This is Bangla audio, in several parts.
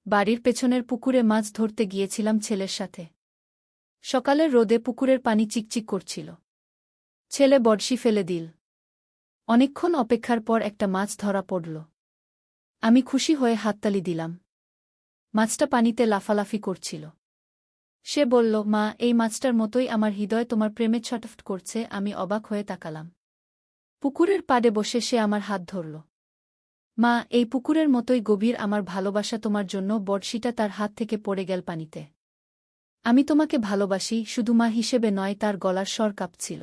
বাড়ির পেছনের পুকুরে মাছ ধরতে গিয়েছিলাম ছেলের সাথে। সকালের রোদে পুকুরের পানি চিকচিক করছিল। ছেলে বড়শি ফেলে দিল। অনেকক্ষণ অপেক্ষার পর একটা মাছ ধরা পড়ল। আমি খুশি হয়ে হাততালি দিলাম। মাছটা পানিতে লাফালাফি করছিল। সে বলল, মা, এই মাছটার মতোই আমার হৃদয় তোমার প্রেমে ছটফট করছে। আমি অবাক হয়ে তাকালাম। পুকুরের পাড়ে বসে সে আমার হাত ধরল। মা, এই পুকুরের মতোই গভীর আমার ভালোবাসা তোমার জন্য। বড়শিটা তার হাত থেকে পড়ে গেল পানিতে। আমি তোমাকে ভালোবাসি, শুধু মা হিসেবে নয়। তার গলার স্বর কাঁপছিল।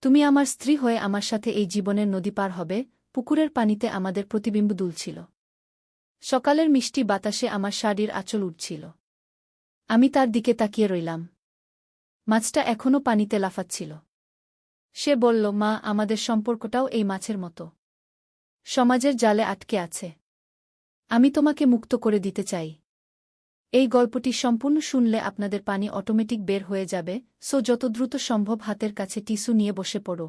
তুমি আমার স্ত্রী হয়ে আমার সাথে এই জীবনের নদী পার হবে। পুকুরের পানিতে আমাদের প্রতিবিম্ব দুলছিল। সকালের মিষ্টি বাতাসে আমার শাড়ির আঁচল উঠছিল। আমি তার দিকে তাকিয়ে রইলাম। মাছটা এখনও পানিতে লাফাচ্ছিল। সে বলল, মা, আমাদের সম্পর্কটাও এই মাছের মতো, সমাজের জালে আটকে আছে। আমি তোমাকে মুক্ত করে দিতে চাই। এই গল্পটি সম্পূর্ণ শুনলে আপনাদের পানি অটোমেটিক বের হয়ে যাবে। যত দ্রুত সম্ভব হাতের কাছে টিস্যু নিয়ে বসে পড়ো।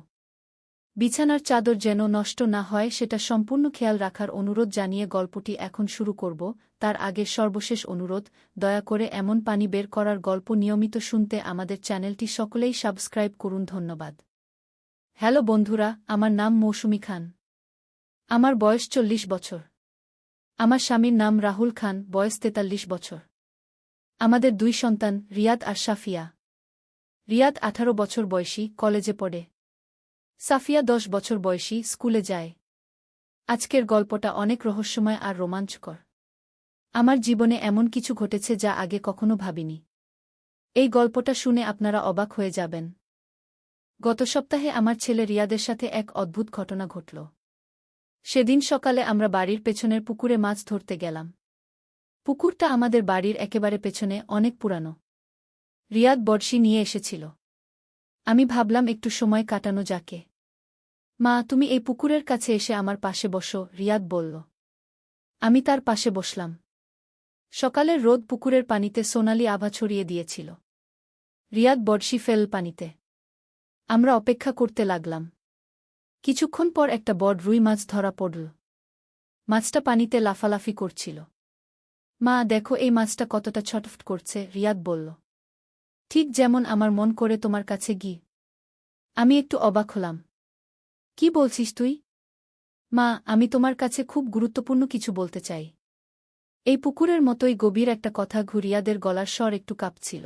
বিছানার চাদর যেন নষ্ট না হয় সেটা সম্পূর্ণ খেয়াল রাখার অনুরোধ জানিয়ে গল্পটি এখন শুরু করব। তার আগে সর্বশেষ অনুরোধ, দয়া করে এমন পানি বের করার গল্প নিয়মিত শুনতে আমাদের চ্যানেলটি সকলেই সাবস্ক্রাইব করুন। ধন্যবাদ। হ্যালো বন্ধুরা, আমার নাম মৌসুমী খান। আমার বয়স 40 বছর। আমার স্বামীর নাম রাহুল খান, বয়স 43 বছর। আমাদের 2 সন্তান, রিয়াদ আর সাফিয়া। রিয়াদ 18 বছর বয়সী, কলেজে পড়ে। সাফিয়া 10 বছর বয়সী, স্কুলে যায়। আজকের গল্পটা অনেক রহস্যময় আর রোমাঞ্চকর। আমার জীবনে এমন কিছু ঘটেছে যা আগে কখনো ভাবিনি। এই গল্পটা শুনে আপনারা অবাক হয়ে যাবেন। গত সপ্তাহে আমার ছেলে রিয়াদের সাথে এক অদ্ভুত ঘটনা ঘটল। সেদিন সকালে আমরা বাড়ির পেছনের পুকুরে মাছ ধরতে গেলাম। পুকুরটা আমাদের বাড়ির একেবারে পেছনে, অনেক পুরানো। রিয়াদ বড়শি নিয়ে এসেছিল। আমি ভাবলাম একটু সময় কাটানো যাকে। মা, তুমি এই পুকুরের কাছে এসে আমার পাশে বসো, রিয়াদ বলল। আমি তার পাশে বসলাম। সকালের রোদ পুকুরের পানিতে সোনালি আভা ছড়িয়ে দিয়েছিল। রিয়াদ বড়শি ফেল পানিতে। আমরা অপেক্ষা করতে লাগলাম। কিছুক্ষণ পর একটা বড় রুই মাছ ধরা পড়ল। মাছটা পানিতে লাফালাফি করছিল। মা, দেখো এই মাছটা কতটা ছটফট করছে, রিয়াদ বলল। ঠিক যেমন আমার মন করে তোমার কাছে গি। আমি একটু অবাক হলাম। কি বলছিস তুই? মা, আমি তোমার কাছে খুব গুরুত্বপূর্ণ কিছু বলতে চাই। এই পুকুরের মতোই গভীর একটা কথা। রিয়াদের গলার স্বর একটু কাঁপছিল।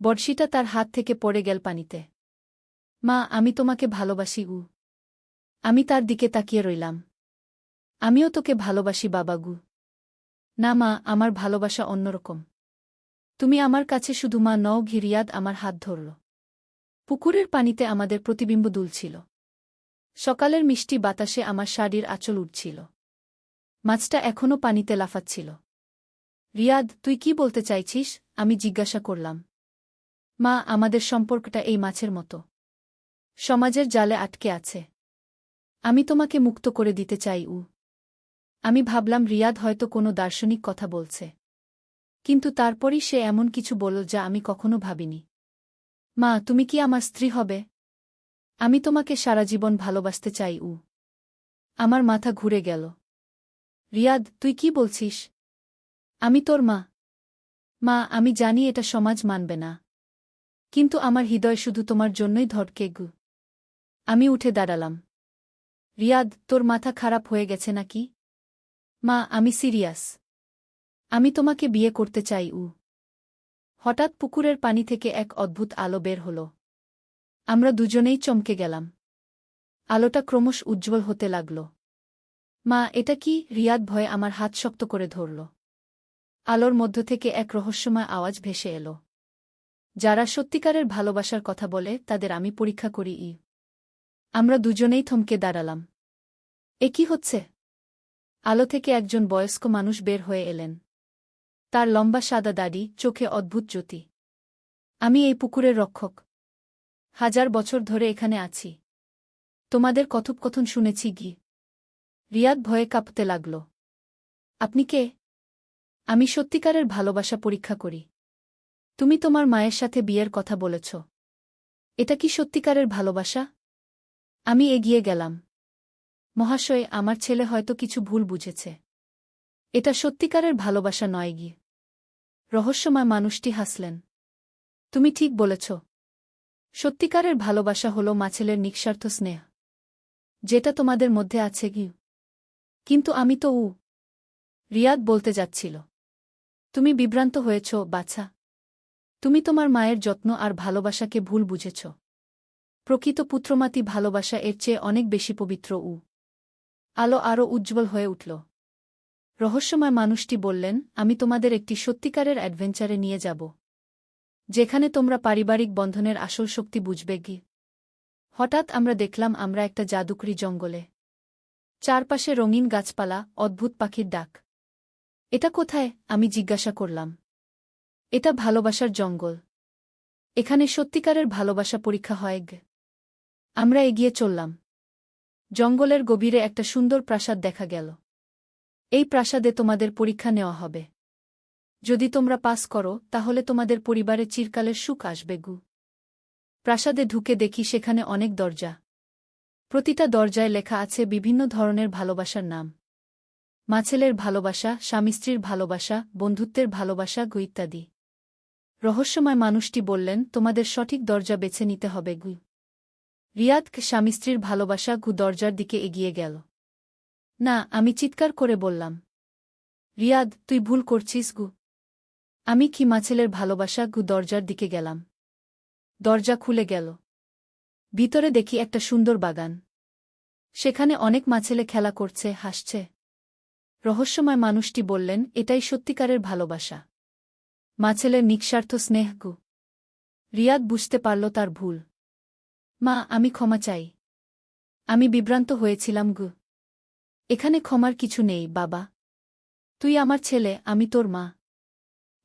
বড়শিটা তার হাত থেকে পড়ে গেল পানিতে। মা, আমি তোমাকে ভালোবাসি। আমি তার দিকে তাকিয়ে রইলাম। আমিও তোকে ভালোবাসি বাবাগু। না মা, আমার ভালোবাসা অন্যরকম। তুমি আমার কাছে শুধু মা নও। রিয়াদ আমার হাত ধরল। পুকুরের পানিতে আমাদের প্রতিবিম্ব দুলছিল। সকালের মিষ্টি বাতাসে আমার শাড়ির আঁচল উঠছিল। মাছটা এখনও পানিতে লাফাচ্ছিল। রিয়াদ, তুই কি বলতে চাইছিস? আমি জিজ্ঞাসা করলাম। মা, আমাদের সম্পর্কটা এই মাছের মতো, সমাজের জালে আটকে আছে। আমি তোমাকে মুক্ত করে দিতে চাই। আমি ভাবলাম রিয়াদ হয়তো কোনো দার্শনিক কথা বলছে। কিন্তু তারপরই সে এমন কিছু বলল যা আমি কখনো ভাবিনি। মা, তুমি কি আমার স্ত্রী হবে? আমি তোমাকে সারা জীবন ভালোবাসতে চাই। আমার মাথা ঘুরে গেল। রিয়াদ, তুই কি বলছিস? আমি তোর মা। মা, আমি জানি এটা সমাজ মানবে না, কিন্তু আমার হৃদয় শুধু তোমার জন্যই ধড়কে। আমি উঠে দাঁড়ালাম। রিয়াদ, তোর মাথা খারাপ হয়ে গেছে নাকি? মা, আমি সিরিয়াস। আমি তোমাকে বিয়ে করতে চাই। হঠাৎ পুকুরের পানি থেকে এক অদ্ভুত আলো বের হল। আমরা দুজনেই চমকে গেলাম। আলোটা ক্রমশ উজ্জ্বল হতে লাগল। মা, এটা কি? রিয়াদ ভয়ে আমার হাত শক্ত করে ধরল। আলোর মধ্য থেকে এক রহস্যময় আওয়াজ ভেসে এলো। যারা সত্যিকারের ভালোবাসার কথা বলে তাদের আমি পরীক্ষা করি। আমরা দুজনেই থমকে দাঁড়ালাম। এ কি হচ্ছে? আলো থেকে একজন বয়স্ক মানুষ বের হয়ে এলেন। তার লম্বা সাদা দাড়ি, চোখে অদ্ভুত জ্যোতি। আমি এই পুকুরের রক্ষক। 1000 বছর ধরে এখানে আছি। তোমাদের কথোপকথন শুনেছি। রিয়াদ ভয়ে কাঁপতে লাগল। আপনি কে? আমি সত্যিকারের ভালোবাসা পরীক্ষা করি। তুমি তোমার মায়ের সাথে বিয়ের কথা বলেছ। এটা কি সত্যিকারের ভালোবাসা? আমি এগিয়ে গেলাম। মহাশয়, আমার ছেলে হয়তো কিছু ভুল বুঝেছে। এটা সত্যিকারের ভালোবাসা নয় গি। রহস্যময় মানুষটি হাসলেন। তুমি ঠিক বলেছ। সত্যিকারের ভালোবাসা হল মাছেলের নিঃস্বার্থ স্নেহ, যেটা তোমাদের মধ্যে আছে গি। কিন্তু আমি তো রিয়াদ বলতে যাচ্ছিল। তুমি বিভ্রান্ত হয়েছ, বাছা। তুমি তোমার মায়ের যত্ন আর ভালোবাসাকে ভুল বুঝেছ। প্রকৃত পুত্রমাতি ভালোবাসা এর চেয়ে অনেক বেশি পবিত্র। আলো আরও উজ্জ্বল হয়ে উঠল। রহস্যময় মানুষটি বললেন, আমি তোমাদের একটি সত্যিকারের অ্যাডভেঞ্চারে নিয়ে যাব, যেখানে তোমরা পারিবারিক বন্ধনের আসল শক্তি বুঝবে গি। হঠাৎ আমরা দেখলাম আমরা একটা জাদুকরি জঙ্গলে। চারপাশে রঙিন গাছপালা, অদ্ভুত পাখির ডাক। এটা কোথায়? আমি জিজ্ঞাসা করলাম। এটা ভালোবাসার জঙ্গল। এখানে সত্যিকারের ভালোবাসা পরীক্ষা হয় গে। আমরা এগিয়ে চললাম। জঙ্গলের গভীরে একটা সুন্দর প্রাসাদ দেখা গেল। এই প্রাসাদে তোমাদের পরীক্ষা নেওয়া হবে। যদি তোমরা পাস করো, তাহলে তোমাদের পরিবারে চিরকালের সুখ আসবে গু। প্রাসাদে ঢুকে দেখি সেখানে অনেক দরজা। প্রতিটা দরজায় লেখা আছে বিভিন্ন ধরনের ভালোবাসার নাম। মাছেলের ভালোবাসা, স্বামী স্ত্রীর ভালোবাসা, বন্ধুত্বের ভালোবাসা গু ইত্যাদি। রহস্যময় মানুষটি বললেন, তোমাদের সঠিক দরজা বেছে নিতে হবে গু। রিয়াদ স্বামী স্ত্রীর ভালোবাসা গু দরজার দিকে এগিয়ে গেল। না, আমি চিৎকার করে বললাম। রিয়াদ, তুই ভুল করছিস গু। আমি কি মাছেলের ভালোবাসা গু দরজার দিকে গেলাম। দরজা খুলে গেল। ভিতরে দেখি একটা সুন্দর বাগান। সেখানে অনেক মাছেলে খেলা করছে, হাসছে। রহস্যময় মানুষটি বললেন, এটাই সত্যিকারের ভালোবাসা। মাছেলের নিঃস্বার্থ স্নেহ গু। রিয়াদ বুঝতে পারল তার ভুল। মা, আমি ক্ষমা চাই। আমি বিভ্রান্ত হয়েছিলাম গু। এখানে ক্ষমার কিছু নেই, বাবা। তুই আমার ছেলে, আমি তোর মা।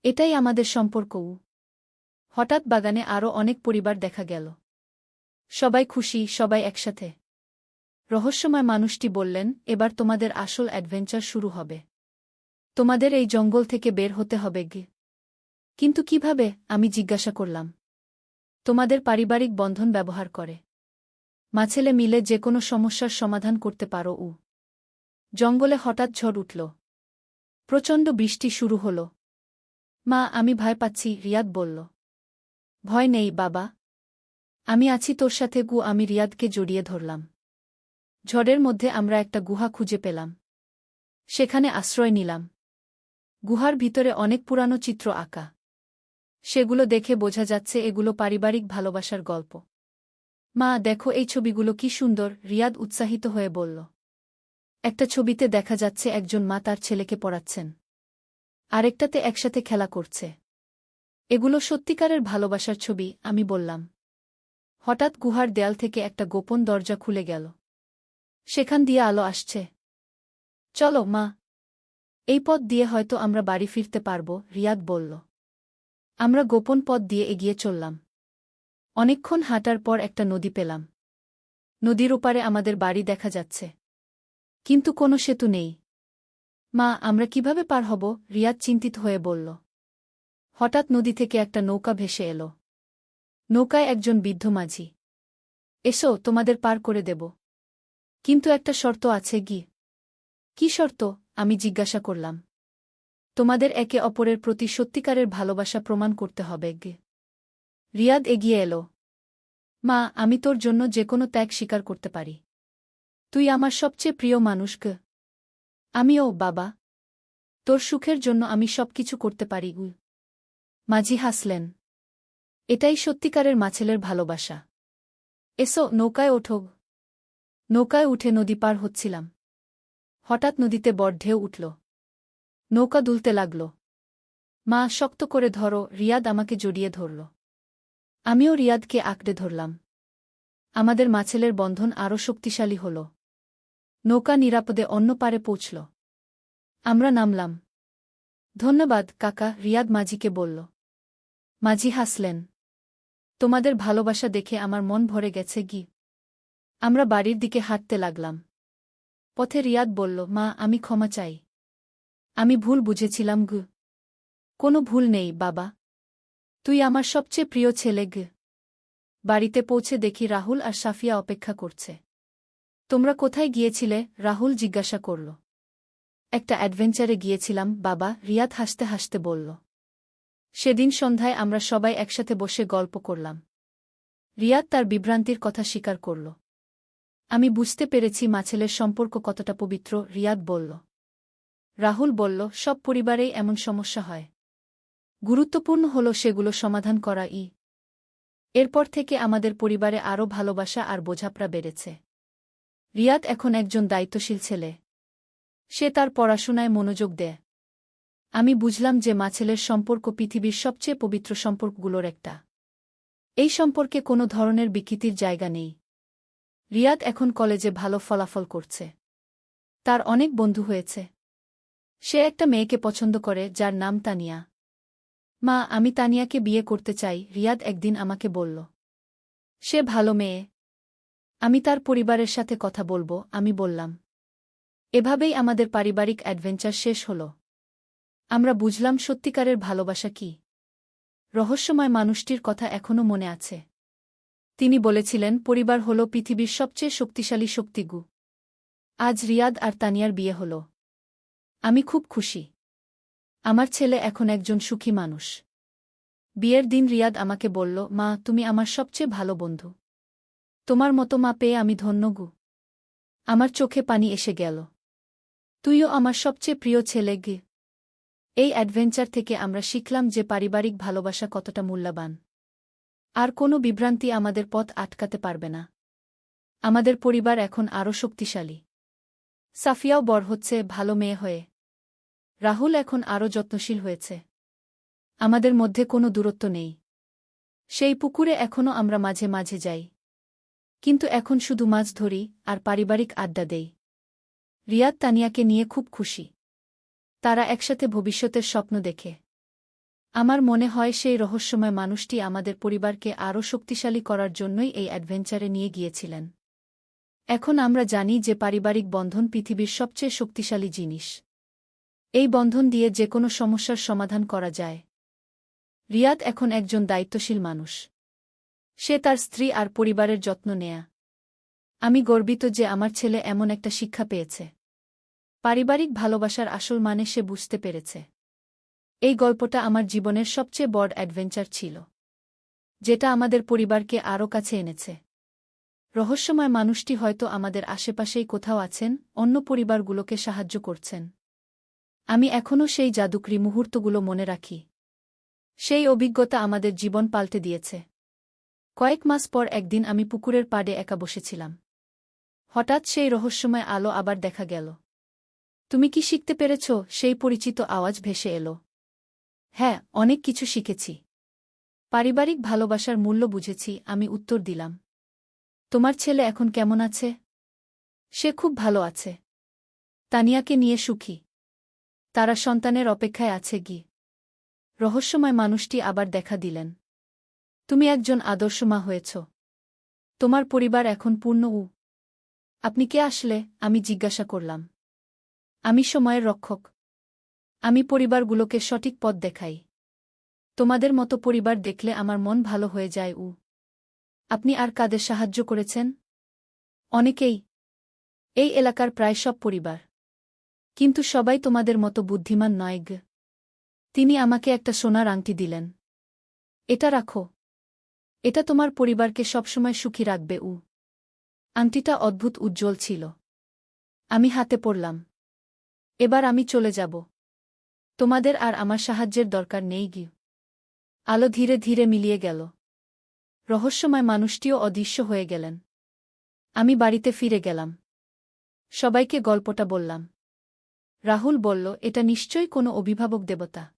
এটাই আমাদের সম্পর্ক। হঠাৎ বাগানে আরও অনেক পরিবার দেখা গেল। সবাই খুশি, সবাই একসাথে। রহস্যময় মানুষটি বললেন, এবার তোমাদের আসল অ্যাডভেঞ্চার শুরু হবে। তোমাদের এই জঙ্গল থেকে বের হতে হবে গে। কিন্তু কিভাবে? আমি জিজ্ঞাসা করলাম। তোমাদের পারিবারিক বন্ধন ব্যবহার করে। মাছেলে মিলে যে কোনো সমস্যার সমাধান করতে পারো। জঙ্গলে হঠাৎ ঝড় উঠল। প্রচণ্ড বৃষ্টি শুরু হল। মা, আমি ভয় পাচ্ছি, রিয়াদ বলল। ভয় নেই বাবা। আমি আছি তোর সাথে গু। আমি রিয়াদকে জড়িয়ে ধরলাম। ঝড়ের মধ্যে আমরা একটা গুহা খুঁজে পেলাম। সেখানে আশ্রয় নিলাম। গুহার ভিতরে অনেক পুরানো চিত্র আঁকা। সেগুলো দেখে বোঝা যাচ্ছে এগুলো পারিবারিক ভালোবাসার গল্প। মা, দেখো এই ছবিগুলো কি সুন্দর, রিয়াদ উৎসাহিত হয়ে বলল। একটা ছবিতে দেখা যাচ্ছে একজন মা তার ছেলেকে পড়াচ্ছেন। আরেকটাতে একসাথে খেলা করছে। এগুলো সত্যিকারের ভালোবাসার ছবি, আমি বললাম। হঠাৎ গুহার দেয়াল থেকে একটা গোপন দরজা খুলে গেল। সেখান দিয়ে আলো আসছে। চলো মা। এই পথ দিয়ে হয়তো আমরা বাড়ি ফিরতে পারব, রিয়াদ বলল। আমরা গোপন পথ দিয়ে এগিয়ে চললাম। অনেকক্ষণ হাঁটার পর একটা নদী পেলাম। নদীর ওপারে আমাদের বাড়ি দেখা যাচ্ছে। কিন্তু কোনো সেতু নেই। মা, আমরা কিভাবে পার হব? রিয়াদ চিন্তিত হয়ে বলল। হঠাৎ নদী থেকে একটা নৌকা ভেসে এলো। নৌকায় একজন বৃদ্ধ মাঝি। এসো, তোমাদের পার করে দেব। কিন্তু একটা শর্ত আছে গি। কি শর্ত? আমি জিজ্ঞাসা করলাম। তোমাদের একে অপরের প্রতি সত্যিকারের ভালোবাসা প্রমাণ করতে হবে গে। রিয়াদ এগিয়ে এলো। মা, আমি তোর জন্য যে কোনো ত্যাগ স্বীকার করতে পারি। তুই আমার সবচেয়ে প্রিয় মানুষ গে। আমিও, বাবা। তোর সুখের জন্য আমি সবকিছু করতে পারি গু। মাঝি হাসলেন। এটাই সত্যিকারের মাছেলের ভালোবাসা। এসো, নৌকায় ওঠো। নৌকায় উঠে নদী পার হচ্ছিলাম। হঠাৎ নদীতে বড় ঢেউ উঠল। নৌকা দুলতে লাগল। মা, শক্ত করে ধরো, রিয়াদ আমাকে জড়িয়ে ধরল। আমিও রিয়াদকে আঁকড়ে ধরলাম। আমাদের মাছেলের বন্ধন আরও শক্তিশালী হল। নৌকা নিরাপদে অন্য পারে পৌঁছল। আমরা নামলাম। ধন্যবাদ কাকা, রিয়াদ মাঝিকে বলল। মাঝি হাসলেন। তোমাদের ভালোবাসা দেখে আমার মন ভরে গেছে গি। আমরা বাড়ির দিকে হাঁটতে লাগলাম। পথে রিয়াদ বলল, মা, আমি ক্ষমা চাই। আমি ভুল বুঝেছিলাম গু। কোনো ভুল নেই বাবা। তুই আমার সবচেয়ে প্রিয় ছেলে গে। বাড়িতে পৌঁছে দেখি রাহুল আর সাফিয়া অপেক্ষা করছে। তোমরা কোথায় গিয়েছিলে? রাহুল জিজ্ঞাসা করল। একটা অ্যাডভেঞ্চারে গিয়েছিলাম বাবা, রিয়াদ হাসতে হাসতে বলল। সেদিন সন্ধ্যায় আমরা সবাই একসাথে বসে গল্প করলাম। রিয়াদ তার বিভ্রান্তির কথা স্বীকার করল। আমি বুঝতে পেরেছি মাছেলের সম্পর্ক কতটা পবিত্র, রিয়াদ বলল। রাহুল বলল, সব পরিবারেই এমন সমস্যা হয়। গুরুত্বপূর্ণ হল সেগুলো সমাধান করা। এরপর থেকে আমাদের পরিবারে আরও ভালোবাসা আর বোঝাপড়া বেড়েছে। রিয়াদ এখন একজন দায়িত্বশীল ছেলে। সে তার পড়াশোনায় মনোযোগ দেয়। আমি বুঝলাম যে মাছেলের সম্পর্ক পৃথিবীর সবচেয়ে পবিত্র সম্পর্কগুলোর একটা। এই সম্পর্কে কোনো ধরনের বিকৃতির জায়গা নেই। রিয়াদ এখন কলেজে ভালো ফলাফল করছে। তার অনেক বন্ধু হয়েছে। সে একটা মেয়েকে পছন্দ করে যার নাম তানিয়া। মা, আমি তানিয়াকে বিয়ে করতে চাই, রিয়াদ একদিন আমাকে বলল। সে ভালো মেয়ে। আমি তার পরিবারের সাথে কথা বলবো, আমি বললাম। এভাবেই আমাদের পারিবারিক অ্যাডভেঞ্চার শেষ হল। আমরা বুঝলাম সত্যিকারের ভালোবাসা কি। রহস্যময় মানুষটির কথা এখনও মনে আছে। তিনি বলেছিলেন, পরিবার হল পৃথিবীর সবচেয়ে শক্তিশালী শক্তিগু। আজ রিয়াদ আর তানিয়ার বিয়ে হল। আমি খুব খুশি। আমার ছেলে এখন একজন সুখী মানুষ। বিয়ের দিন রিয়াদ আমাকে বলল, মা, তুমি আমার সবচেয়ে ভালো বন্ধু। তোমার মতো মা পেয়ে আমি ধন্য গু। আমার চোখে পানি এসে গেল। তুইও আমার সবচেয়ে প্রিয় ছেলে গে। এই অ্যাডভেঞ্চার থেকে আমরা শিখলাম যে পারিবারিক ভালোবাসা কতটা মূল্যবান। আর কোনো বিভ্রান্তি আমাদের পথ আটকাতে পারবে না। আমাদের পরিবার এখন আরও শক্তিশালী। সাফিয়াও বড় হচ্ছে ভালো মেয়ে হয়ে। রাহুল এখন আরও যত্নশীল হয়েছে। আমাদের মধ্যে কোনো দূরত্ব নেই। সেই পুকুরে এখনও আমরা মাঝে মাঝে যাই। কিন্তু এখন শুধু মাছ ধরি আর পারিবারিক আড্ডা দেই। রিয়াদ তানিয়াকে নিয়ে খুব খুশি। তারা একসাথে ভবিষ্যতের স্বপ্ন দেখে। আমার মনে হয় সেই রহস্যময় মানুষটি আমাদের পরিবারকে আরও শক্তিশালী করার জন্যই এই অ্যাডভেঞ্চারে নিয়ে গিয়েছিলেন। এখন আমরা জানি যে পারিবারিক বন্ধন পৃথিবীর সবচেয়ে শক্তিশালী জিনিস। এই বন্ধন দিয়ে যে কোনো সমস্যার সমাধান করা যায়। রিয়াদ এখন একজন দায়িত্বশীল মানুষ। সে তার স্ত্রী আর পরিবারের যত্ন নেয়া। আমি গর্বিত যে আমার ছেলে এমন একটা শিক্ষা পেয়েছে। পারিবারিক ভালোবাসার আসল মানে সে বুঝতে পেরেছে। এই গল্পটা আমার জীবনের সবচেয়ে বড় অ্যাডভেঞ্চার ছিল, যেটা আমাদের পরিবারকে আরও কাছে এনেছে। রহস্যময় মানুষটি হয়তো আমাদের আশেপাশেই কোথাও আছেন, অন্য পরিবারগুলোকে সাহায্য করছেন। আমি এখনও সেই জাদুকরী মুহূর্তগুলো মনে রাখি। সেই অভিজ্ঞতা আমাদের জীবন পাল্টে দিয়েছে। কয়েক মাস পর একদিন আমি পুকুরের পাড়ে একা বসেছিলাম। হঠাৎ সেই রহস্যময় আলো আবার দেখা গেল। তুমি কি শিখতে পেরেছ? সেই পরিচিত আওয়াজ ভেসে এলো। হ্যাঁ, অনেক কিছু শিখেছি। পারিবারিক ভালোবাসার মূল্য বুঝেছি, আমি উত্তর দিলাম। তোমার ছেলে এখন কেমন আছে? সে খুব ভালো আছে। তানিয়াকে নিয়ে সুখী। তারা সন্তানের অপেক্ষায় আছে কি? রহস্যময় মানুষটি আবার দেখা দিলেন। তুমি একজন আদর্শ মা হয়েছ। তোমার পরিবার এখন পূর্ণ। আপনি কে আসলে? আমি জিজ্ঞাসা করলাম। আমি সময়ের রক্ষক। আমি পরিবারগুলোকে সঠিক পথ দেখাই। তোমাদের মতো পরিবার দেখলে আমার মন ভালো হয়ে যায়। আপনি আর কাদের সাহায্য করেছেন? অনেকেই। এই এলাকার প্রায় সব পরিবার। কিন্তু সবাই তোমাদের মতো বুদ্ধিমান নয় গ। তিনি আমাকে একটা সোনার আংটি দিলেন। এটা রাখো। এটা তোমার পরিবারকে সবসময় সুখী রাখবে। আংটিটা অদ্ভুত উজ্জ্বল ছিল। আমি হাতে পড়লাম। এবার আমি চলে যাব। তোমাদের আর আমার সাহায্যের দরকার নেই গি। আলো ধীরে ধীরে মিলিয়ে গেল। রহস্যময় মানুষটিও অদৃশ্য হয়ে গেলেন। আমি বাড়িতে ফিরে গেলাম। সবাইকে গল্পটা বললাম। রাহুল বলল, এটা নিশ্চয়ই কোনো অভিভাবক দেবতা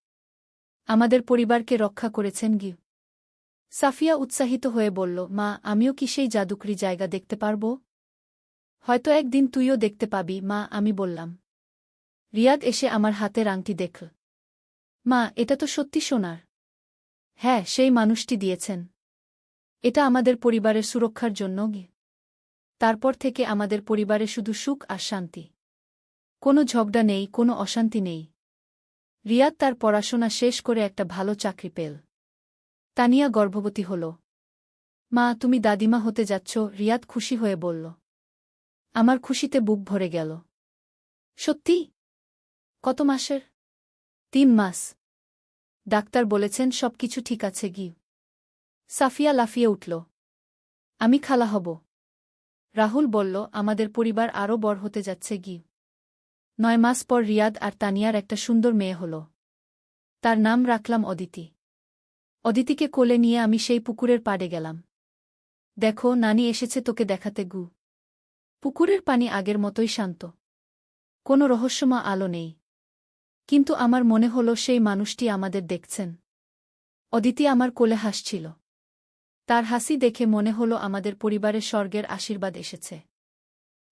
আমাদের পরিবারকে রক্ষা করেছেন গি। সাফিয়া উৎসাহিত হয়ে বলল, মা, আমিও কি সেই জাদুকরি জায়গা দেখতে পারব? হয়তো একদিন তুইও দেখতে পাবি মা, আমি বললাম। রিয়াদ এসে আমার হাতের আংটি দেখল। মা, এটা তো সত্যি সোনার। হ্যাঁ, সেই মানুষটি দিয়েছেন। এটা আমাদের পরিবারের সুরক্ষার জন্য গি। তারপর থেকে আমাদের পরিবারে শুধু সুখ আর শান্তি। কোনো ঝগড়া নেই, কোনো অশান্তি নেই। রিয়াদ তার পড়াশোনা শেষ করে একটা ভালো চাকরি পেল। তানিয়া গর্ভবতী হল। মা, তুমি দাদিমা হতে যাচ্ছ, রিয়াদ খুশি হয়ে বলল। আমার খুশিতে বুক ভরে গেল। সত্যি? কত মাসের? 3 মাস। ডাক্তার বলেছেন সবকিছু ঠিক আছে গি। সাফিয়া লাফিয়ে উঠল। আমি খালা হব। রাহুল বলল, আমাদের পরিবার আরও বড় হতে যাচ্ছে গি। 9 মাস পর রিয়াদ আর তানিয়ার একটা সুন্দর মেয়ে হল। তার নাম রাখলাম অদিতি। অদিতিকে কোলে নিয়ে আমি সেই পুকুরের পাড়ে গেলাম। দেখো, নানি এসেছে তোকে দেখাতে গু। পুকুরের পানি আগের মতোই শান্ত। কোনো রহস্যময় আলো নেই। কিন্তু আমার মনে হল সেই মানুষটি আমাদের দেখছেন। অদিতি আমার কোলে হাসছিল। তার হাসি দেখে মনে হল আমাদের পরিবারের স্বর্গের আশীর্বাদ এসেছে।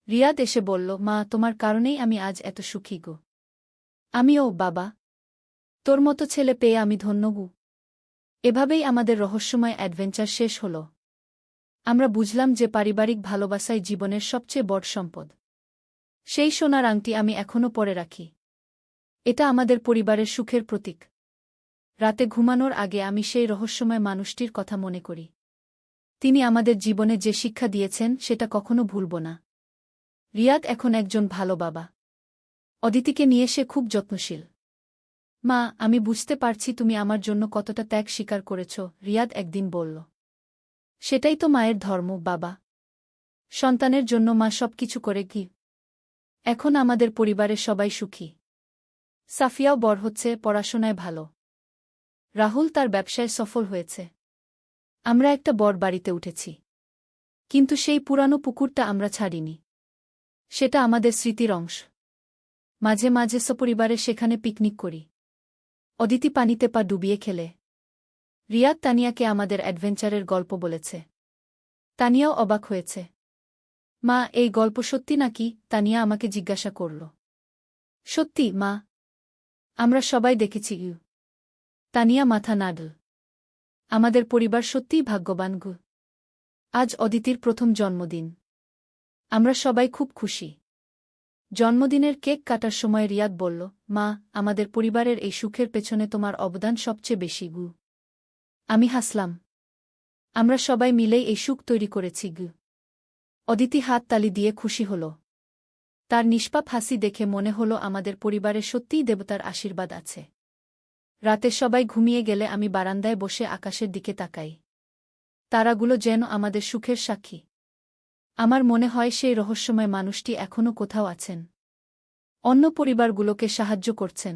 রিয়াদ এসে বলল, মা, তোমার কারণেই আমি আজ এত সুখী গো। আমিও, বাবা। তোর মতো ছেলে পেয়ে আমি ধন্য গু। এভাবেই আমাদের রহস্যময় অ্যাডভেঞ্চার শেষ হল। আমরা বুঝলাম যে পারিবারিক ভালোবাসাই জীবনের সবচেয়ে বড় সম্পদ। সেই সোনার আংটি আমি এখনও পরে রাখি। এটা আমাদের পরিবারের সুখের প্রতীক। রাতে ঘুমানোর আগে আমি সেই রহস্যময় মানুষটির কথা মনে করি। তিনি আমাদের জীবনে যে শিক্ষা দিয়েছেন সেটা কখনো ভুলব না। রিয়াদ এখন একজন ভালো বাবা। অদিতিকে নিয়ে সে খুব যত্নশীল। মা, আমি বুঝতে পারছি তুমি আমার জন্য কতটা ত্যাগ স্বীকার করেছ, রিয়াদ একদিন বলল। সেটাই তো মায়ের ধর্ম, বাবা। সন্তানের জন্য মা সবকিছু করে কি। এখন আমাদের পরিবারের সবাই সুখী। সাফিয়াও বড় হচ্ছে, পড়াশোনায় ভালো। রাহুল তার ব্যবসায় সফল হয়েছে। আমরা একটা বড় বাড়িতে উঠেছি। কিন্তু সেই পুরানো পুকুরটা আমরা ছাড়িনি। সেটা আমাদের স্মৃতির অংশ। মাঝে মাঝে সপরিবারে সেখানে পিকনিক করি। অদিতি পানিতে পা ডুবিয়ে খেলে। রিয়াদ তানিয়াকে আমাদের অ্যাডভেঞ্চারের গল্প বলেছে। তানিয়াও অবাক হয়েছে। মা, এই গল্প সত্যি নাকি? তানিয়া আমাকে জিজ্ঞাসা করল। সত্যি, মা। আমরা সবাই দেখেছি ইউ। তানিয়া মাথা নাড়ল। আমাদের পরিবার সত্যিই ভাগ্যবান গু। আজ অদিতির প্রথম জন্মদিন। আমরা সবাই খুব খুশি। জন্মদিনের কেক কাটার সময় রিয়াদ বলল, মা, আমাদের পরিবারের এই সুখের পেছনে তোমার অবদান সবচেয়ে বেশি গু। আমি হাসলাম। আমরা সবাই মিলেই এই সুখ তৈরি করেছি গু। অদিতি হাত তালি দিয়ে খুশি হল। তার নিষ্পাপ হাসি দেখে মনে হল আমাদের পরিবারে সত্যিই দেবতার আশীর্বাদ আছে। রাতে সবাই ঘুমিয়ে গেলে আমি বারান্দায় বসে আকাশের দিকে তাকাই। তারাগুলো যেন আমাদের সুখের সাক্ষী। আমার মনে হয় সেই রহস্যময় মানুষটি এখনও কোথাও আছেন। অন্য পরিবারগুলোকে সাহায্য করছেন।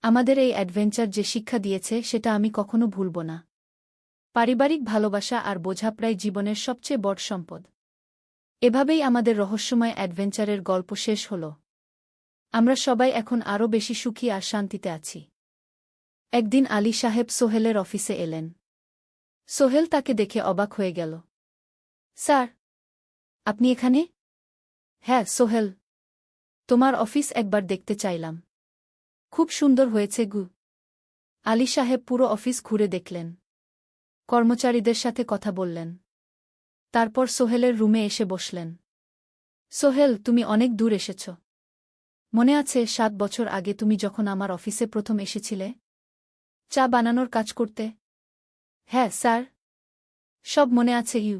আমাদের এই অ্যাডভেঞ্চার যে শিক্ষা দিয়েছে সেটা আমি কখনো ভুলব না। পারিবারিক ভালোবাসা আর বোঝাপড়াই জীবনের সবচেয়ে বড় সম্পদ। এভাবেই আমাদের রহস্যময় অ্যাডভেঞ্চারের গল্প শেষ হল। আমরা সবাই এখন আরও বেশি সুখী আর শান্তিতে আছি। একদিন আলী সাহেব সোহেলের অফিসে এলেন। সোহেল তাকে দেখে অবাক হয়ে গেল। স্যার, আপনি এখানে? হ্যাঁ সোহেল, তোমার অফিস একবার দেখতে চাইলাম। খুব সুন্দর হয়েছে গু। আলী সাহেব পুরো অফিস ঘুরে দেখলেন। কর্মচারীদের সাথে কথা বললেন। তারপর সোহেলের রুমে এসে বসলেন। সোহেল, তুমি অনেক দূর এসেছ। মনে আছে 7 বছর আগে তুমি যখন আমার অফিসে প্রথম এসেছিলে চা বানানোর কাজ করতে? হ্যাঁ স্যার, সব মনে আছে ইউ।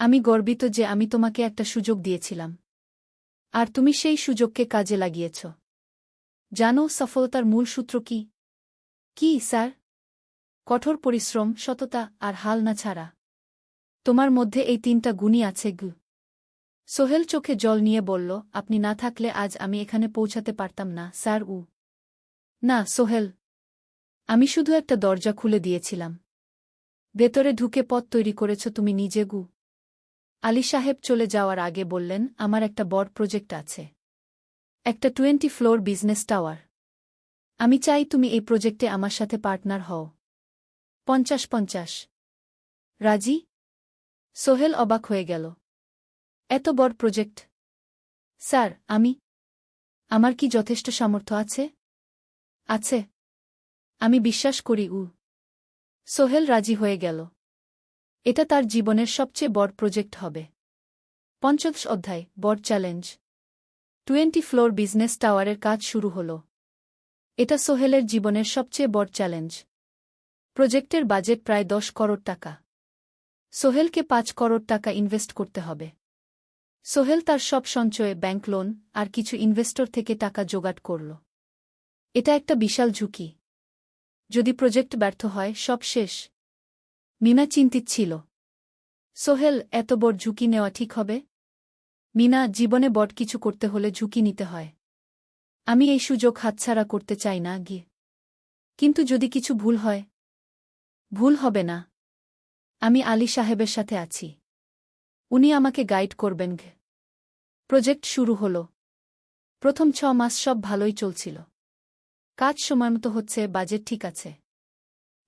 আমি গর্বিত যে আমি তোমাকে একটা সুযোগ দিয়েছিলাম। আর তুমি সেই সুযোগকে কাজে লাগিয়েছ। জানো সফলতার মূল সূত্র কি? কি স্যার? কঠোর পরিশ্রম, সততা আর হাল না ছাড়া। তোমার মধ্যে এই 3টা গুণই আছে গু। সোহেল চোখে জল নিয়ে বলল, আপনি না থাকলে আজ আমি এখানে পৌঁছাতে পারতাম না স্যার। না সোহেল, আমি শুধু একটা দরজা খুলে দিয়েছিলাম। ভেতরে ঢুকে পথ তৈরি করেছ তুমি নিজে গু। আলী সাহেব চলে যাওয়ার আগে বললেন, আমার একটা বড় প্রজেক্ট আছে। একটা 20 ফ্লোর বিজনেস টাওয়ার। আমি চাই তুমি এই প্রজেক্টে আমার সাথে পার্টনার হও। 50-50। রাজি? সোহেল অবাক হয়ে গেল। এত বড় প্রজেক্ট? স্যার, আমার কি যথেষ্ট সামর্থ্য আছে? আছে। আমি বিশ্বাস করি সোহেল রাজি হয়ে গেল। এটা তার জীবনের সবচেয়ে বড় প্রজেক্ট হবে। 50 অধ্যায়, বড় চ্যালেঞ্জ। 20 ফ্লোর বিজনেস টাওয়ারের কাজ শুরু হল। এটা সোহেলের জীবনের সবচেয়ে বড় চ্যালেঞ্জ। প্রজেক্টের বাজেট প্রায় 10 করোড় টাকা। সোহেলকে 5 করোড় টাকা ইনভেস্ট করতে হবে। সোহেল তার সব সঞ্চয়ে ব্যাংক লোন আর কিছু ইনভেস্টর থেকে টাকা জোগাড় করল। এটা একটা বিশাল ঝুঁকি। যদি প্রজেক্ট ব্যর্থ হয় সব শেষ। মিনা চিন্তিত ছিল। সোহেল, এত বড় ঝুঁকি নেওয়া ঠিক হবে? মিনা, জীবনে বড় কিছু করতে হলে ঝুঁকি নিতে হয়। আমি এই সুযোগ হাতছাড়া করতে চাই না গিয়ে। কিন্তু যদি কিছু ভুল হয়? ভুল হবে না। আমি আলী সাহেবের সাথে আছি। উনি আমাকে গাইড করবেন। প্রজেক্ট শুরু হল। প্রথম 6 মাস সব ভালোই চলছিল। কাজ সময়মতো হচ্ছে, বাজেট ঠিক আছে।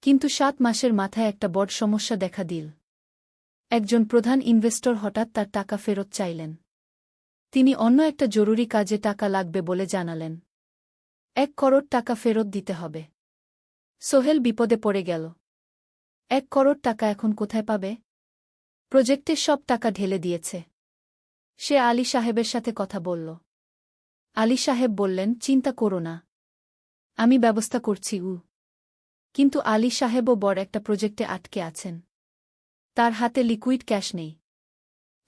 কিন্তু 7 মাসের মাথায় একটা বড় সমস্যা দেখা দিল। একজন প্রধান ইনভেস্টর হঠাৎ তার টাকা ফেরত চাইলেন। তিনি অন্য একটা জরুরি কাজে টাকা লাগবে বলে জানালেন। 1 করোড় টাকা ফেরত দিতে হবে। সোহেল বিপদে পড়ে গেল। 1 করোড় টাকা এখন কোথায় পাবে? প্রজেক্টের সব টাকা ঢেলে দিয়েছে। সে আলী সাহেবের সাথে কথা বলল। আলী সাহেব বললেন, চিন্তা করো না, আমি ব্যবস্থা করছি। কিন্তু আলী সাহেবও বড় একটা প্রজেক্টে আটকে আছেন। তার হাতে লিকুইড ক্যাশ নেই।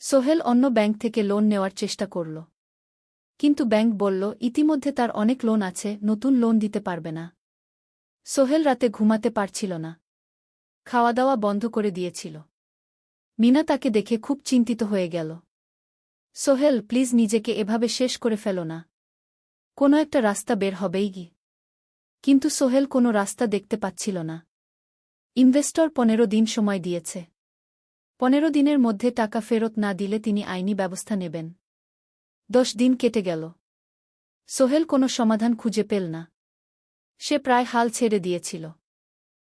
সোহেল অন্য ব্যাংক থেকে লোন নেওয়ার চেষ্টা করল। কিন্তু ব্যাংক বলল, ইতিমধ্যে তার অনেক লোন আছে, নতুন লোন দিতে পারবে না। সোহেল রাতে ঘুমাতে পারছিল না। খাওয়া দাওয়া বন্ধ করে দিয়েছিল। মিনা তাকে দেখে খুব চিন্তিত হয়ে গেল। সোহেল, প্লিজ নিজেকে এভাবে শেষ করে ফেলো না। কোনো একটা রাস্তা বের হবেই কি। কিন্তু সোহেল কোনো রাস্তা দেখতে পাচ্ছিল না। ইনভেস্টর 15 দিন সময় দিয়েছে। 15 দিনের মধ্যে টাকা ফেরত না দিলে তিনি আইনি ব্যবস্থা নেবেন। 10 দিন কেটে গেল। সোহেল কোনো সমাধান খুঁজে পেল না। সে প্রায় হাল ছেড়ে দিয়েছিল।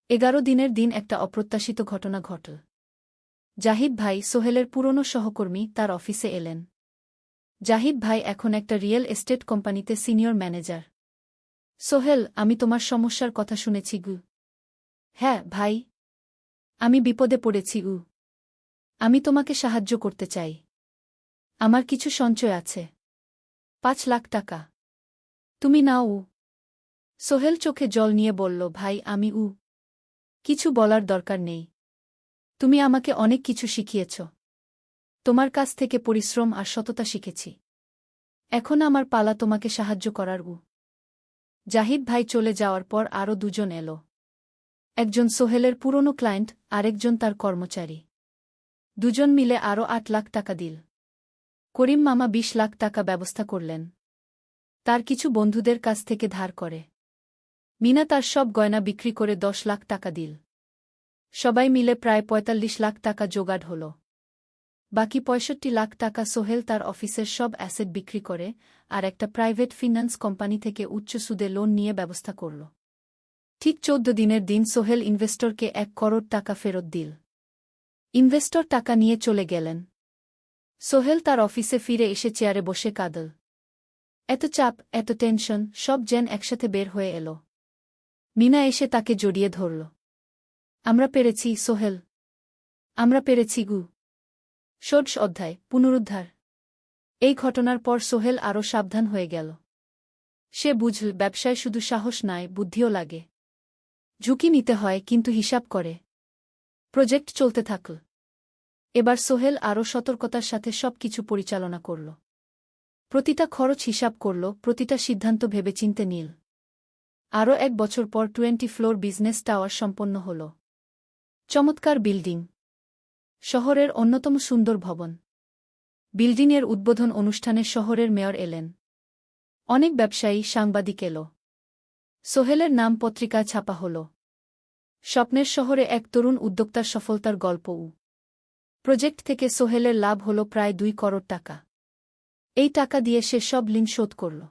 11 দিনের দিন একটা অপ্রত্যাশিত ঘটনা ঘটল। জাহিদ ভাই, সোহেলের পুরনো সহকর্মী, তার অফিসে এলেন। জাহিদ ভাই এখন একটা রিয়েল এস্টেট কোম্পানিতে সিনিয়র ম্যানেজার। সোহেল, আমি তোমার সমস্যার কথা শুনেছি গু। হ্যাঁ ভাই, আমি বিপদে পড়েছি গু। আমি তোমাকে সাহায্য করতে চাই। আমার কিছু সঞ্চয় আছে। 5 লাখ টাকা। তুমি নাও। সোহেল চোখে জল নিয়ে বলল, ভাই আমি কিছু বলার দরকার নেই। তুমি আমাকে অনেক কিছু শিখিয়েছ। তোমার কাছ থেকে পরিশ্রম আর সততা শিখেছি। এখন আমার পালা তোমাকে সাহায্য করার। জাহিদ ভাই চলে যাওয়ার পর আরও 2 জন এলো। একজন সোহেলের পুরনো ক্লায়েন্ট, আরেকজন তার কর্মচারী। 2 জন মিলে আরও 8 লাখ টাকা দিল। করিম মামা 20 লাখ টাকা ব্যবস্থা করলেন। তার কিছু বন্ধুদের কাছ থেকে ধার করে। মিনা তার সব গয়না বিক্রি করে 10 লাখ টাকা দিল। সবাই মিলে প্রায় 45 লাখ টাকা জোগাড় হল। বাকি 65 লাখ টাকা সোহেল তার অফিসের সব অ্যাসেট বিক্রি করে আর একটা প্রাইভেট ফিন্যান্স কোম্পানি থেকে উচ্চ সুদে লোন নিয়ে ব্যবস্থা করল। ঠিক 14 দিনের দিন সোহেল ইনভেস্টরকে 1 করোড় টাকা ফেরত দিল। ইনভেস্টর টাকা নিয়ে চলে গেলেন। সোহেল তার অফিসে ফিরে এসে চেয়ারে বসে কাঁদল। এত চাপ, এত টেনশন, সব যেন একসাথে বের হয়ে এলো। মিনা এসে তাকে জড়িয়ে ধরল। আমরা পেরেছি সোহেল, আমরা পেরেছি গু। ষোড়শ অধ্যায়, পুনরুদ্ধার। এই ঘটনার পর সোহেল আরও সাবধান হয়ে গেল। সে বুঝল, ব্যবসায় শুধু সাহস নয়, বুদ্ধিও লাগে। ঝুঁকি নিতে হয়, কিন্তু হিসাব করে। প্রজেক্ট চলতে থাকল। এবার সোহেল আরও সতর্কতার সাথে সব কিছু পরিচালনা করল। প্রতিটা খরচ হিসাব করল, প্রতিটা সিদ্ধান্ত ভেবেচিন্তে নিল। আরও 1 বছর পর 20 ফ্লোর বিজনেস টাওয়ার সম্পন্ন হল। চমৎকার বিল্ডিং। শহরের অন্যতম সুন্দর ভবন। বিল্ডিংয়ের উদ্বোধন অনুষ্ঠানে শহরের মেয়র এলেন। অনেক ব্যবসায়ী, সাংবাদিক এল। সোহেলের নাম পত্রিকায় ছাপা হল। স্বপ্নের শহরে এক তরুণ উদ্যোক্তার সফলতার গল্প। প্রজেক্ট থেকে সোহেলের লাভ হল প্রায় 2 করোড় টাকা। এই টাকা দিয়ে সে সব ঋণ শোধ করল।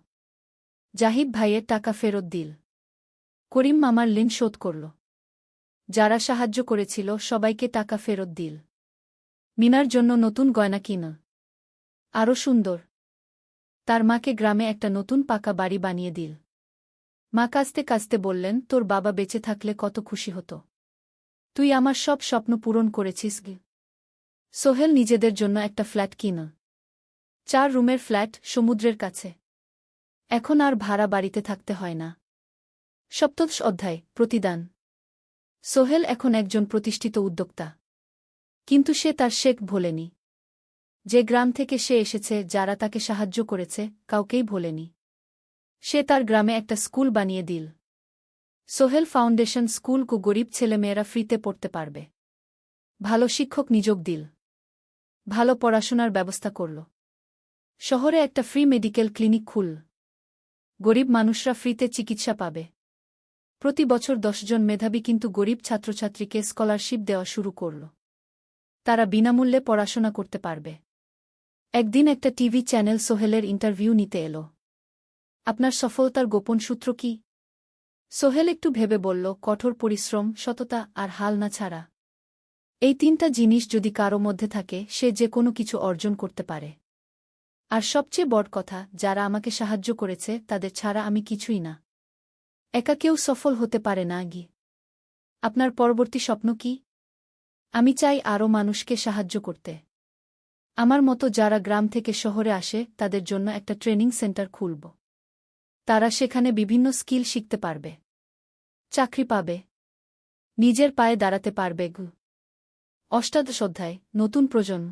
জাহিদ ভাইয়ের টাকা ফেরত দিল। করিম মামার ঋণ শোধ করল। যারা সাহায্য করেছিল সবাইকে টাকা ফেরত দিল। মিনার জন্য নতুন গয়না কিনল। আরও সুন্দর। তার মাকে গ্রামে একটা নতুন পাকা বাড়ি বানিয়ে দিল। মা কাঁদতে কাঁদতে বললেন, তোর বাবা বেঁচে থাকলে কত খুশি হতো। তুই আমার সব স্বপ্ন পূরণ করেছিস গে। সোহেল নিজেদের জন্য একটা ফ্ল্যাট কিনল। 4 রুমের ফ্ল্যাট, সমুদ্রের কাছে। এখন আর ভাড়া বাড়িতে থাকতে হয় না। সপ্তদশ অধ্যায়, প্রতিদান। সোহেল এখন একজন প্রতিষ্ঠিত উদ্যোক্তা। কিন্তু সে তার শেখ ভোলেনি। যে গ্রাম থেকে সে এসেছে, যারা তাকে সাহায্য করেছে, কাউকেই ভোলেনি। সে তার গ্রামে একটা স্কুল বানিয়ে দিল। সোহেল ফাউন্ডেশন স্কুল কো গরিব ছেলেমেয়েরা ফ্রিতে পড়তে পারবে। ভালো শিক্ষক নিযোগ দিল। ভালো পড়াশোনার ব্যবস্থা করল। শহরে একটা ফ্রি মেডিকেল ক্লিনিক খুলল। গরিব মানুষরা ফ্রিতে চিকিৎসা পাবে। প্রতি বছর 10 জন মেধাবী কিন্তু গরিব ছাত্রছাত্রীকে স্কলারশিপ দেওয়া শুরু করল। তারা বিনামূল্যে পড়াশোনা করতে পারবে। একদিন একটা টিভি চ্যানেল সোহেলের ইন্টারভিউ নিতে এলো। আপনার সফলতার গোপন সূত্র কি? সোহেল একটু ভেবে বলল, কঠোর পরিশ্রম, সততা আর হাল না ছাড়া। এই 3টা জিনিস যদি কারো মধ্যে থাকে, সে যে কোনো কিছু অর্জন করতে পারে। আর সবচেয়ে বড় কথা, যারা আমাকে সাহায্য করেছে তাদের ছাড়া আমি কিছুই না। একা কেউ সফল হতে পারে না। আপনার পরবর্তী স্বপ্ন কি? আমি চাই আরও মানুষকে সাহায্য করতে। আমার মতো যারা গ্রাম থেকে শহরে আসে তাদের জন্য একটা ট্রেনিং সেন্টার খুলব। তারা সেখানে বিভিন্ন স্কিল শিখতে পারবে, চাকরি পাবে, নিজের পায়ে দাঁড়াতে পারবে। অষ্টাদশ অধ্যায়, নতুন প্রজন্ম।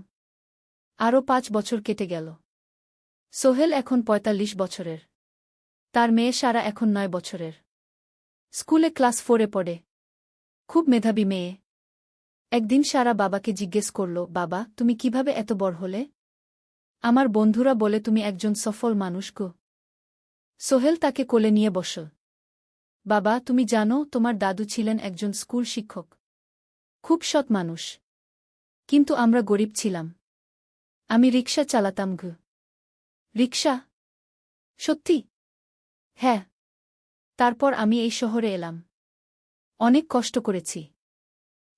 আরও 5 বছর কেটে গেল। সোহেল এখন 45 বছরের। তার মেয়ে সারা এখন 9 বছরের। স্কুলে ক্লাস 4-এ পড়ে। খুব মেধাবী মেয়ে। একদিন সারা বাবাকে জিজ্ঞেস করল, বাবা, তুমি কিভাবে এত বড় হলে? আমার বন্ধুরা বলে তুমি একজন সফল মানুষ গো। সোহেল তাকে কোলে নিয়ে বসল। বাবা, তুমি জানো তোমার দাদু ছিলেন একজন স্কুল শিক্ষক। খুব সৎ মানুষ। কিন্তু আমরা গরিব ছিলাম। আমি রিকশা চালাতাম। রিকশা? সত্যি? হ্যাঁ। তারপর আমি এই শহরে এলাম। অনেক কষ্ট করেছি।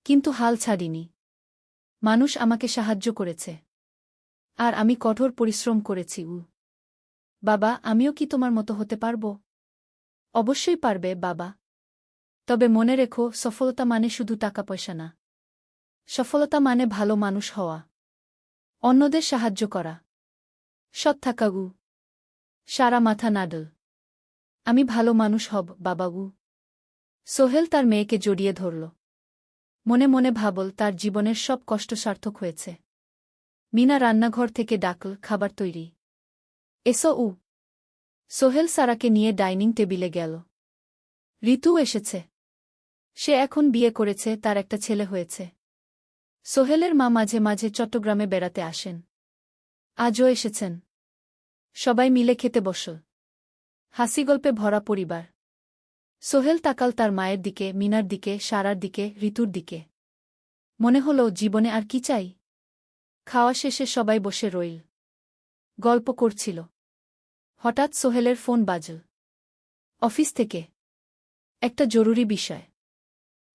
কিন্তু হাল ছাড়িনি। মানুষ আমাকে সাহায্য করেছে। আর আমি কঠোর পরিশ্রম করেছি। বাবা, আমিও কি তোমার মতো হতে পারব? অবশ্যই পারবে বাবা। তবে মনে রেখো, সফলতা মানে শুধু টাকা পয়সা না। সফলতা মানে ভালো মানুষ হওয়া, অন্যদের সাহায্য করা, সৎ থাকা। সারা মাথা নাডল। আমি ভালো মানুষ হব বাবা। সোহেল তার মেয়েকে জড়িয়ে ধরল। মনে মনে ভাবল, তার জীবনের সব কষ্ট সার্থক হয়েছে। মিনা রান্নাঘর থেকে ডাকল, খাবার তৈরি। এসো। সোহেল সারাকে নিয়ে ডাইনিং টেবিলে গেল। ঋতু এসেছে। সে এখন বিয়ে করেছে, তার একটা ছেলে হয়েছে। সোহেলের মা মাঝে মাঝে চট্টগ্রামে বেড়াতে আসেন। আজও এসেছেন। সবাই মিলে খেতে বসল। হাসিগল্পে ভরা পরিবার। সোহেল তাকাল তার মায়ের দিকে, মিনার দিকে, সারার দিকে, ঋতুর দিকে। মনে হল, জীবনে আর কি চাই? খাওয়া শেষে সবাই বসে রইল। গল্প করছিল। হঠাৎ সোহেলের ফোন বাজল। অফিস থেকে। একটা জরুরি বিষয়।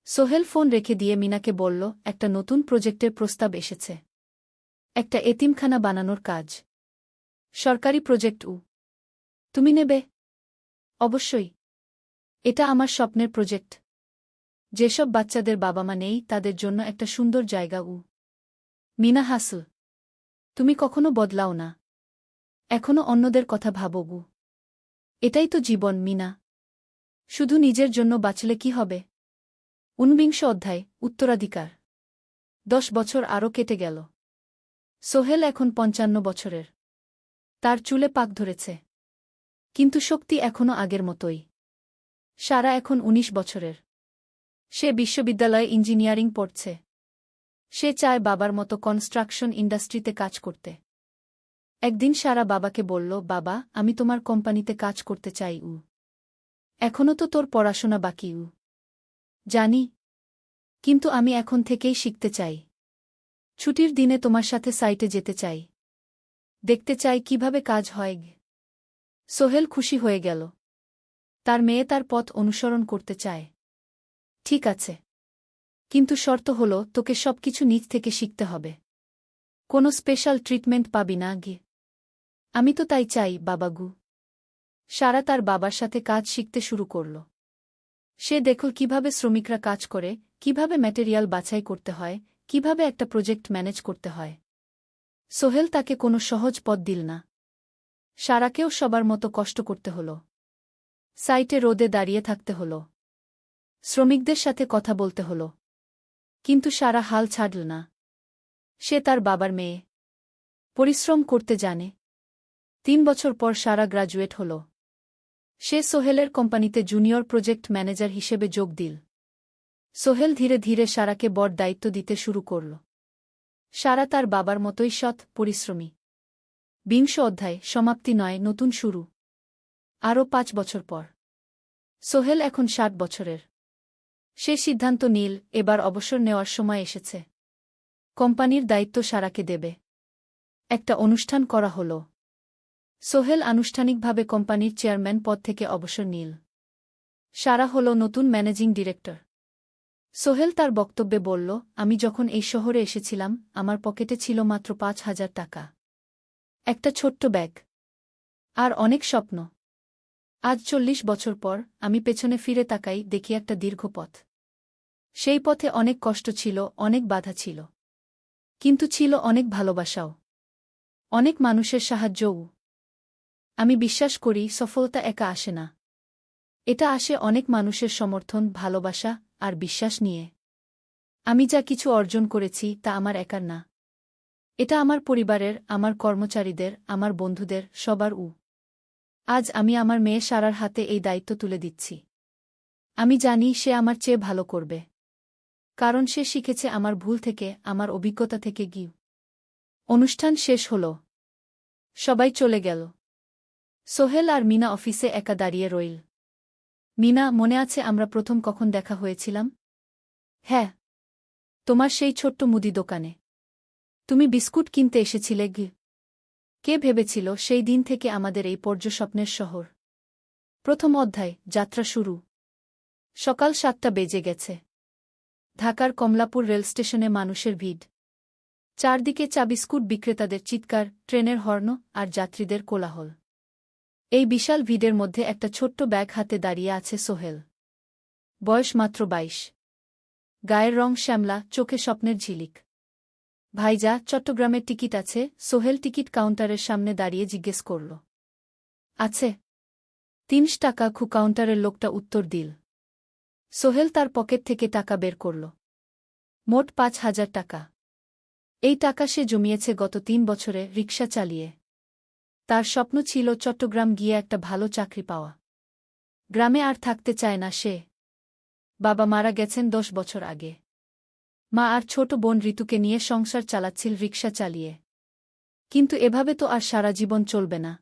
সোহেল ফোন রেখে দিয়ে মিনাকে বলল, একটা নতুন প্রজেক্টের প্রস্তাব এসেছে। একটা এতিমখানা বানানোর কাজ। সরকারি প্রজেক্ট। তুমি নেবে? অবশ্যই। এটা আমার স্বপ্নের প্রজেক্ট। যেসব বাচ্চাদের বাবা মা নেই তাদের জন্য একটা সুন্দর জায়গা। মিনা হাসল। তুমি কখনো বদলাও না। এখনো অন্যদের কথা ভাবো। এটাই তো জীবন মিনা। শুধু নিজের জন্য বাঁচলে কি হবে? 49 অধ্যায়, উত্তরাধিকার। 10 বছর আরও কেটে গেল। সোহেল এখন 55 বছরের। তার চুলে পাক ধরেছে। কিন্তু শক্তি এখনো আগের মতোই। সারা এখন 19 বছরের। সে বিশ্ববিদ্যালয়ে ইঞ্জিনিয়ারিং পড়ছে। সে চায় বাবার মতো কনস্ট্রাকশন ইন্ডাস্ট্রিতে কাজ করতে। একদিন সারা বাবাকে বলল, বাবা, আমি তোমার কোম্পানিতে কাজ করতে চাই। এখনও তো তোর পড়াশোনা বাকি। জানি। কিন্তু আমি এখন থেকেই শিখতে চাই। ছুটির দিনে তোমার সাথে সাইটে যেতে চাই। দেখতে চাই কিভাবে কাজ হয়। সোহেল খুশি হয়ে গেল। তার মেয়ে তার পথ অনুসরণ করতে চায়। ঠিক আছে। কিন্তু শর্ত হল, তোকে সবকিছু নিজ থেকে শিখতে হবে। কোনো স্পেশাল ট্রিটমেন্ট পাবি না। আমি তো তাই চাই বাবাগু। সারা তার বাবার সাথে কাজ শিখতে শুরু করল। সে দেখল কিভাবে শ্রমিকরা কাজ করে, কিভাবে ম্যাটেরিয়াল বাছাই করতে হয়, কিভাবে একটা প্রজেক্ট ম্যানেজ করতে হয়। সোহেল তাকে কোনো সহজ পথ দিল না। সারাকেও সবার মতো কষ্ট করতে হল। সাইটে রোদে দাঁড়িয়ে থাকতে হল। শ্রমিকদের সাথে কথা বলতে হল। কিন্তু সারা হাল ছাড়ল না। সে তার বাবার মেয়ে। পরিশ্রম করতে জানে। 3 বছর পর সারা গ্র্যাজুয়েট হল। সে সোহেলের কোম্পানিতে জুনিয়র প্রজেক্ট ম্যানেজার হিসেবে যোগ দিল। সোহেল ধীরে ধীরে সারাকে বড় দায়িত্ব দিতে শুরু করল। সারা তার বাবার মতোই সৎ, পরিশ্রমী। 20 অধ্যায়, সমাপ্তি নয়, নতুন শুরু। আরও 5 বছর পর সোহেল এখন 60 বছরের। সে সিদ্ধান্ত নিল, এবার অবসর নেওয়ার সময় এসেছে। কোম্পানির দায়িত্ব সারাকে দেবে। একটা অনুষ্ঠান করা হল। সোহেল আনুষ্ঠানিকভাবে কোম্পানির চেয়ারম্যান পদ থেকে অবসর নিল। সারা হল নতুন ম্যানেজিং ডিরেক্টর। সোহেল তার বক্তব্যে বলল, আমি যখন এই শহরে এসেছিলাম আমার পকেটে ছিল মাত্র 5,000 টাকা, একটা ছোট্ট ব্যাগ, আর অনেক স্বপ্ন। আজ 40 বছর পর আমি পেছনে ফিরে তাকাই, দেখি একটা দীর্ঘ পথ। সেই পথে অনেক কষ্ট ছিল, অনেক বাধা ছিল, কিন্তু ছিল অনেক ভালোবাসাও, অনেক মানুষের সাহায্যও। আমি বিশ্বাস করি সফলতা একা আসে না। এটা আসে অনেক মানুষের সমর্থন, ভালোবাসা আর বিশ্বাস নিয়ে। আমি যা কিছু অর্জন করেছি তা আমার একার না। এটা আমার পরিবারের, আমার কর্মচারীদের, আমার বন্ধুদের, সবার। আজ আমি আমার মেয়ে সারার হাতে এই দায়িত্ব তুলে দিচ্ছি। আমি জানি সে আমার চেয়ে ভালো করবে, কারণ সে শিখেছে আমার ভুল থেকে, আমার অভিজ্ঞতা থেকে। অনুষ্ঠান শেষ হল। সবাই চলে গেল। সোহেল আর মিনা অফিসে একা দাঁড়িয়ে রইল। মিনা, মনে আছে আমরা প্রথম কখন দেখা হয়েছিলাম? হ্যাঁ, তোমার সেই ছোট্ট মুদি দোকানে। তুমি বিস্কুট কিনতে এসেছিলে। কে ভেবেছিল সেই দিন থেকে আমাদের এই পর্যস্বপ্নের শহর। প্রথম অধ্যায়, যাত্রা শুরু। সকাল 7টা বেজে গেছে। ঢাকার কমলাপুর রেলস্টেশনে মানুষের ভিড়। চারদিকে চা বিস্কুট বিক্রেতাদের চিৎকার, ট্রেনের হর্ন আর যাত্রীদের কোলাহল। এই বিশাল ভিড়ের মধ্যে একটা ছোট্ট ব্যাগ হাতে দাঁড়িয়ে আছে সোহেল। বয়স মাত্র 22। গায়ের রং শ্যামলা, চোখে স্বপ্নের ঝিলিক। ভাইজা, চট্টগ্রামের টিকিট আছে? সোহেল টিকিট কাউন্টারের সামনে দাঁড়িয়ে জিজ্ঞেস করল। আছে। 3 টাকা। কাউন্টারের লোকটা উত্তর দিল। সোহেল তার পকেট থেকে টাকা বের করল। মোট 5,000 টাকা। এই টাকা সে জমিয়েছে গত 3 বছরে রিকশা চালিয়ে। তার স্বপ্ন ছিল চট্টগ্রাম গিয়ে একটা ভালো চাকরি পাওয়া। গ্রামে আর থাকতে চায় না সে। বাবা মারা গেছেন 10 বছর আগে। মা আর ছোট বোন ঋতুকে নিয়ে সংসার চালাচ্ছিল রিকশা চালিয়ে। কিন্তু এভাবে তো আর সারা জীবন চলবে না।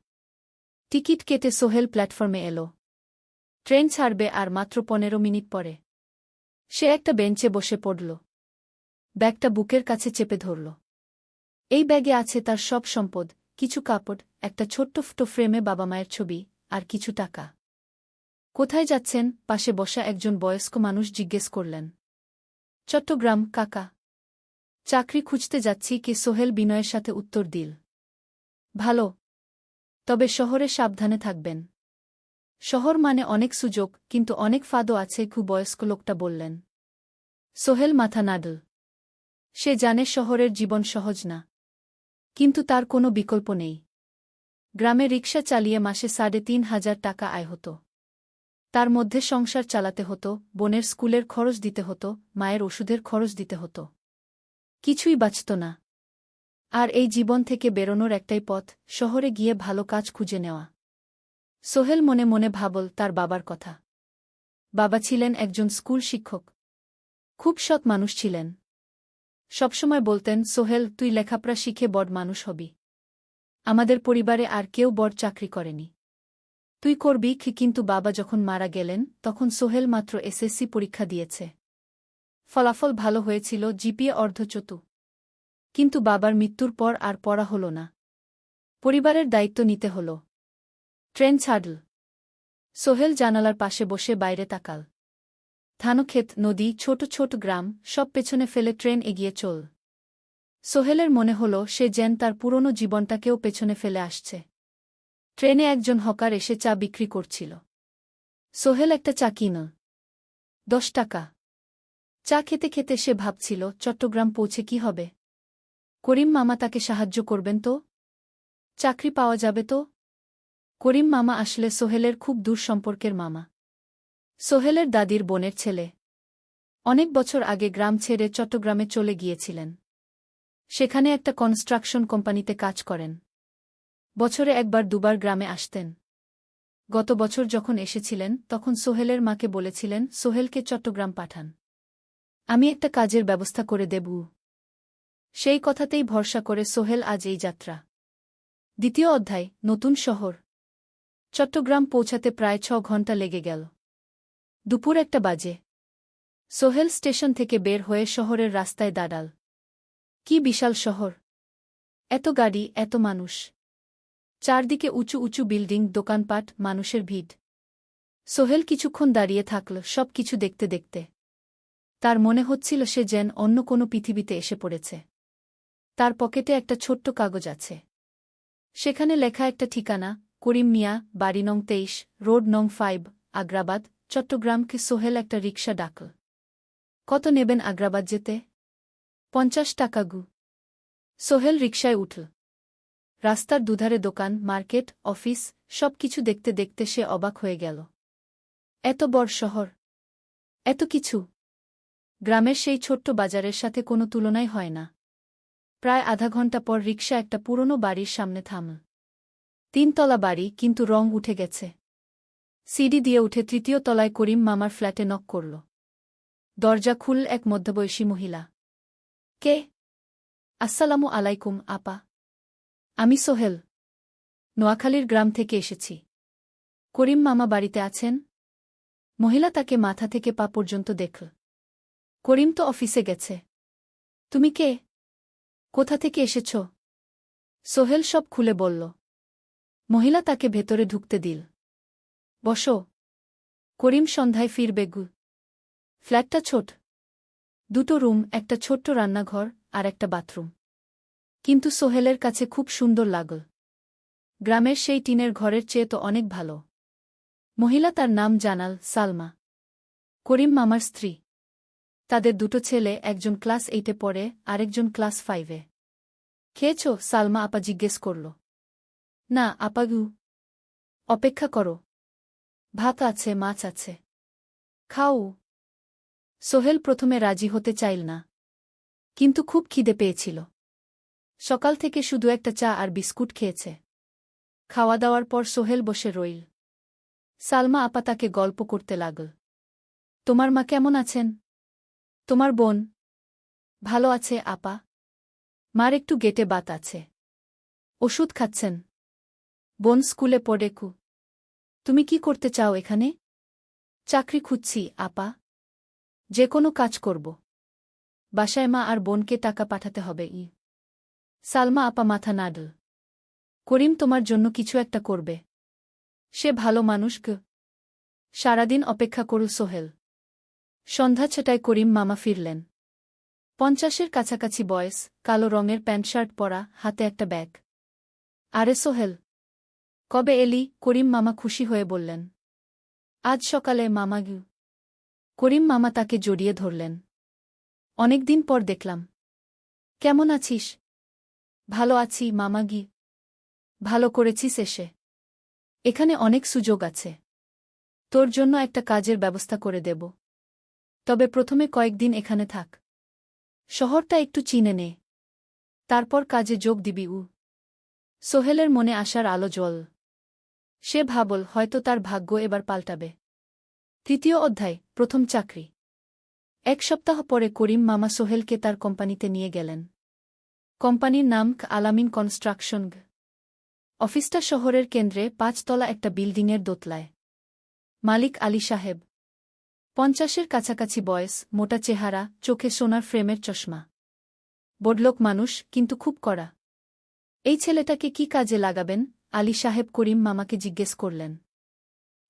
টিকিট কেটে সোহেল প্ল্যাটফর্মে এলো। ট্রেন ছাড়বে আর মাত্র 15 মিনিট পরে। সে একটা বেঞ্চে বসে পড়ল। ব্যাগটা বুকের কাছে চেপে ধরল। এই ব্যাগে আছে তার সব সম্পদ, কিছু কাপড়, একটা ছোট্ট ফটো ফ্রেমে বাবা মায়ের ছবি, আর কিছু টাকা। কোথায় যাচ্ছেন? পাশে বসা একজন বয়স্ক মানুষ জিজ্ঞেস করলেন। চট্টগ্রাম কাকা। চাকরি খুঁজতে যাচ্ছি। কে? সোহেল বিনয়ের সাথে উত্তর দিল। ভালো, তবে শহরে সাবধানে থাকবেন। শহর মানে অনেক সুযোগ, কিন্তু অনেক ফাঁদও আছে। বয়স্ক লোকটা বললেন। সোহেল মাথা নাড়ল। সে জানে শহরের জীবন সহজ না, কিন্তু তার কোনো বিকল্প নেই। গ্রামে রিকশা চালিয়ে মাসে 3,500 টাকা আয় হতো। তার মধ্যে সংসার চালাতে হতো, বোনের স্কুলের খরচ দিতে হতো, মায়ের ওষুধের খরচ দিতে হতো। কিছুই বাঁচত না। আর এই জীবন থেকে বেরোনোর একটাই পথ, শহরে গিয়ে ভালো কাজ খুঁজে নেওয়া। সোহেল মনে মনে ভাবল তার বাবার কথা। বাবা ছিলেন একজন স্কুল শিক্ষক। খুব সৎ মানুষ ছিলেন। সবসময় বলতেন, সোহেল, তুই লেখাপড়া শিখে বড় মানুষ হবি। আমাদের পরিবারে আর কেউ বড় চাকরি করেনি, তুই করবি। কিন্তু বাবা যখন মারা গেলেন তখন সোহেল মাত্র এসএসসি পরীক্ষা দিয়েছে। ফলাফল ভালো হয়েছিল, জিপিএ অর্ধচতু। কিন্তু বাবার মৃত্যুর পর আর পড়া হল না। পরিবারের দায়িত্ব নিতে হল। ট্রেন ছাড়ল। সোহেল জানালার পাশে বসে বাইরে তাকাল। ধানক্ষেত, নদী, ছোট ছোট গ্রাম, সব পেছনে ফেলে ট্রেন এগিয়ে চল। সোহেলের মনে হল সে যেন তার পুরনো জীবনটাকেও পেছনে ফেলে আসছে। ট্রেনে একজন হকার এসে চা বিক্রি করছিল। সোহেল একটা চা কিনল। 10 টাকা। চা খেতে খেতে সে ভাবছিল, চট্টগ্রাম পৌঁছে কি হবে? করিম মামা তাকে সাহায্য করবেন তো? চাকরি পাওয়া যাবে তো? করিম মামা আসলে সোহেলের খুব দূর সম্পর্কের মামা। সোহেলের দাদির বোনের ছেলে। অনেক বছর আগে গ্রাম ছেড়ে চট্টগ্রামে চলে গিয়েছিলেন। সেখানে একটা কনস্ট্রাকশন কোম্পানিতে কাজ করেন। বছরে একবার দুবার গ্রামে আসতেন। গত বছর যখন এসেছিলেন তখন সোহেলের মাকে বলেছিলেন সোহেলকে চট্টগ্রাম পাঠান, আমি একটা কাজের ব্যবস্থা করে দেব। সেই কথাতেই ভরসা করে সোহেল আজ এই যাত্রা। দ্বিতীয় অধ্যায়, নতুন শহর। চট্টগ্রাম পৌঁছাতে প্রায় 6 ঘণ্টা লেগে গেল। দুপুর 1টা বাজে। সোহেল স্টেশন থেকে বের হয়ে শহরের রাস্তায় দাঁড়াল। কি বিশাল শহর! এত গাড়ি, এত মানুষ। চারদিকে উঁচু উঁচু বিল্ডিং, দোকানপাট, মানুষের ভিড়। সোহেল কিছুক্ষণ দাঁড়িয়ে থাকল সব কিছু দেখতে দেখতে। তার মনে হচ্ছিল সে যেন অন্য কোনো পৃথিবীতে এসে পড়েছে। তার পকেটে একটা ছোট্ট কাগজ আছে। সেখানে লেখা একটা ঠিকানা, করিম মিয়া, বাড়ি নং 23, রোড নং 5, আগ্রাবাদ, চট্টগ্রামকে। সোহেল একটা রিকশা ডাকল। কত নেবেন আগ্রাবাদ যেতে? 50 টাকা গু। সোহেল রিকশায় উঠল। রাস্তার দুধারে দোকান, মার্কেট, অফিস, সব কিছু দেখতে দেখতে সে অবাক হয়ে গেল। এত বড় শহর, এত কিছু! গ্রামের সেই ছোট্ট বাজারের সাথে কোনো তুলনাই হয় না। প্রায় আধা ঘণ্টা পর রিকশা একটা পুরনো বাড়ির সামনে থামল। 3 তলা বাড়ি, কিন্তু রং উঠে গেছে। সিঁড়ি দিয়ে উঠে 3য় তলায় করিম মামার ফ্ল্যাটে নক করল। দরজা খুলল এক মধ্যবয়সী মহিলা। কে? আসসালামু আলাইকুম আপা। আমি সোহেল। নোয়াখালীর গ্রাম থেকে এসেছি। করিম মামা বাড়িতে আছেন? মহিলা তাকে মাথা থেকে পা পর্যন্ত দেখল। করিম তো অফিসে গেছে। তুমি কে? কোথা থেকে এসেছ? সোহেল সব খুলে বলল। মহিলা তাকে ভেতরে ঢুকতে দিল। বসো। করিম সন্ধ্যায় ফিরবে গু। ফ্ল্যাটটা ছোট। 2টো রুম, একটা ছোট্ট রান্নাঘর আর একটা বাথরুম। কিন্তু সোহেলের কাছে খুব সুন্দর লাগল। গ্রামের সেই টিনের ঘরের চেয়ে তো অনেক ভালো। মহিলা তার নাম জানাল সালমা। করিম মামার স্ত্রী। তাদের 2টো ছেলে, একজন ক্লাস 8-এ পড়ে, আরেকজন ক্লাস 5-এ। খেয়েছ? সালমা আপা জিজ্ঞেস করল। না আপা গু। অপেক্ষা করো। ভাত আছে, মাছ আছে। খাও। সোহেল প্রথমে রাজি হতে চাইল না, কিন্তু খুব খিদে পেয়েছিল। সকাল থেকে শুধু একটা চা আর বিস্কুট খেয়েছে। খাওয়া দাওয়ার পর সোহেল বসে রইল। সালমা আপা তাকে গল্প করতে লাগল। তোমার মা কেমন আছেন? তোমার বোন? ভালো আছে আপা। মার একটু গেটে বাত আছে। ওষুধ খাচ্ছেন। বোন স্কুলে পড়ে কু। তুমি কি করতে চাও এখানে? চাকরি খুঁজছি আপা। যে কোনো কাজ করব। বাসায় মা আর বোনকে টাকা পাঠাতে হবে। সালমা আপা মাথা নাড়ল। করিম তোমার জন্য কিছু একটা করবে। সে ভালো মানুষ গ। সারাদিন অপেক্ষা করু সোহেল। সন্ধ্যা 6টায় করিম মামা ফিরলেন। 50-এর কাছাকাছি বয়স, কালো রঙের প্যান্ট শার্ট পরা, হাতে একটা ব্যাগ। আরে সোহেল, কবে এলি? করিম মামা খুশি হয়ে বললেন। আজ সকালে মামা গু। করিম মামা তাকে জড়িয়ে ধরলেন। অনেকদিন পর দেখলাম। কেমন আছিস? ভালো আছি মামা গি। ভালো করেছিস এসে। এখানে অনেক সুযোগ আছে। তোর জন্য একটা কাজের ব্যবস্থা করে দেব। তবে প্রথমে কয়েকদিন এখানে থাক। শহরটা একটু চিনে নে। তারপর কাজে যোগ দিবি। সোহেলের মনে আসার আলো জ্বল। সে ভাবল হয়তো তার ভাগ্য এবার পাল্টাবে। 3য় অধ্যায়, প্রথম চাকরি। 1 সপ্তাহ পরে করিম মামা সোহেলকে তার কোম্পানিতে নিয়ে গেলেন। কোম্পানির নাম আলামিন কনস্ট্রাকশন। অফিসটা শহরের কেন্দ্রে 5 তলা একটা বিল্ডিংয়ের দোতলায়। মালিক আলী সাহেব। 50-এর কাছাকাছি বয়স, মোটা চেহারা, চোখে সোনার ফ্রেমের চশমা। বড়লোক মানুষ, কিন্তু খুব কড়া। এই ছেলেটাকে কি কাজে লাগাবেন? আলী সাহেব করিম মামাকে জিজ্ঞেস করলেন।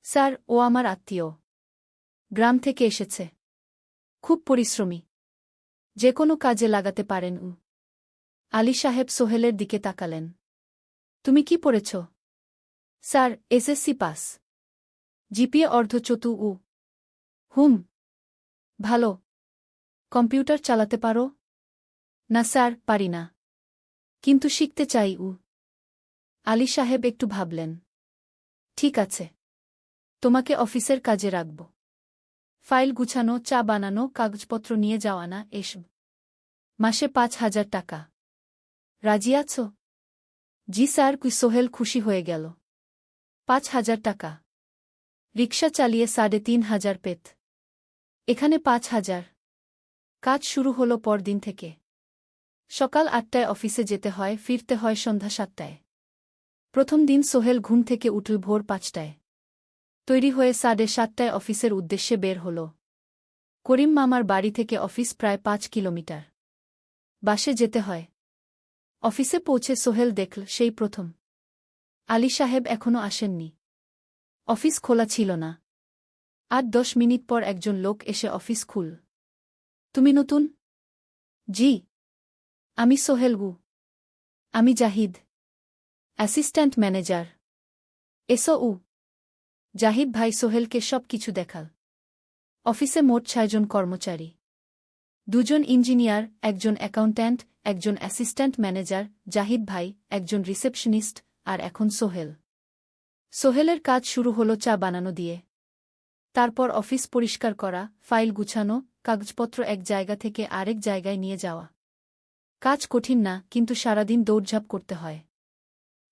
স্যার, ও আমার আত্মীয়। গ্রাম থেকে এসেছে। খুব পরিশ্রমী। যে কোনো কাজে লাগাতে পারেন। আলী সাহেব সোহেলের দিকে তাকালেন। তুমি কি পড়েছ? Sir, SSC pass. জিপিএ অর্ধচতু। হুম। ভালো। কম্পিউটার চালাতে পারো? না স্যার, পারি না। কিন্তু শিখতে চাই। আলী সাহেব একটু ভাবলেন। ঠিক আছে। তোমাকে অফিসের কাজে রাখব। ফাইল গুছানো, চা বানানো, কাগজপত্র নিয়ে যাওয়া না, এসব। মাসে 5,000 টাকা। রাজি আছো? জি স্যার। সোহেল খুশি হয়ে গেল। 5,000 টাকা। রিকশা চালিয়ে 3,500 পেত। এখানে 5,000। কাজ শুরু হলো পরদিন থেকে। সকাল 8টায় অফিসে যেতে হয়, ফিরতে হয় সন্ধ্যা 7টায়। প্রথম দিন সোহেল ঘুম থেকে উঠল ভোর 5টায়। তৈরি হয়ে 7:30টায় অফিসের উদ্দেশ্যে বের হল। করিম মামার বাড়ি থেকে অফিস প্রায় 5 কিলোমিটার। বাসে যেতে হয়। অফিসে পৌঁছে সোহেল দেখল সেই প্রথম আলী সাহেব এখনও আসেননি। অফিস খোলা ছিল না। 8-10 মিনিট পর একজন লোক এসে অফিস খুল। তুমি নতুন? জি। আমি সোহেল। আমি জাহিদ, অ্যাসিস্ট্যান্ট ম্যানেজার। এসও। জাহিদ ভাই সোহেলকে সব কিছু দেখাল। অফিসে মোট 6 জন কর্মচারী। 2 জন ইঞ্জিনিয়ার, একজন অ্যাকাউন্ট্যান্ট, একজন অ্যাসিস্ট্যান্ট ম্যানেজার, জাহিদ ভাই, একজন রিসেপশনিস্ট, আর এখন সোহেল। সোহেলের কাজ শুরু হলো চা বানানো দিয়ে। তারপর অফিস পরিষ্কার করা, ফাইল গুছানো, কাগজপত্র এক জায়গা থেকে আরেক জায়গায় নিয়ে যাওয়া। কাজ কঠিন না, কিন্তু সারাদিন দৌড়ঝাঁপ করতে হয়।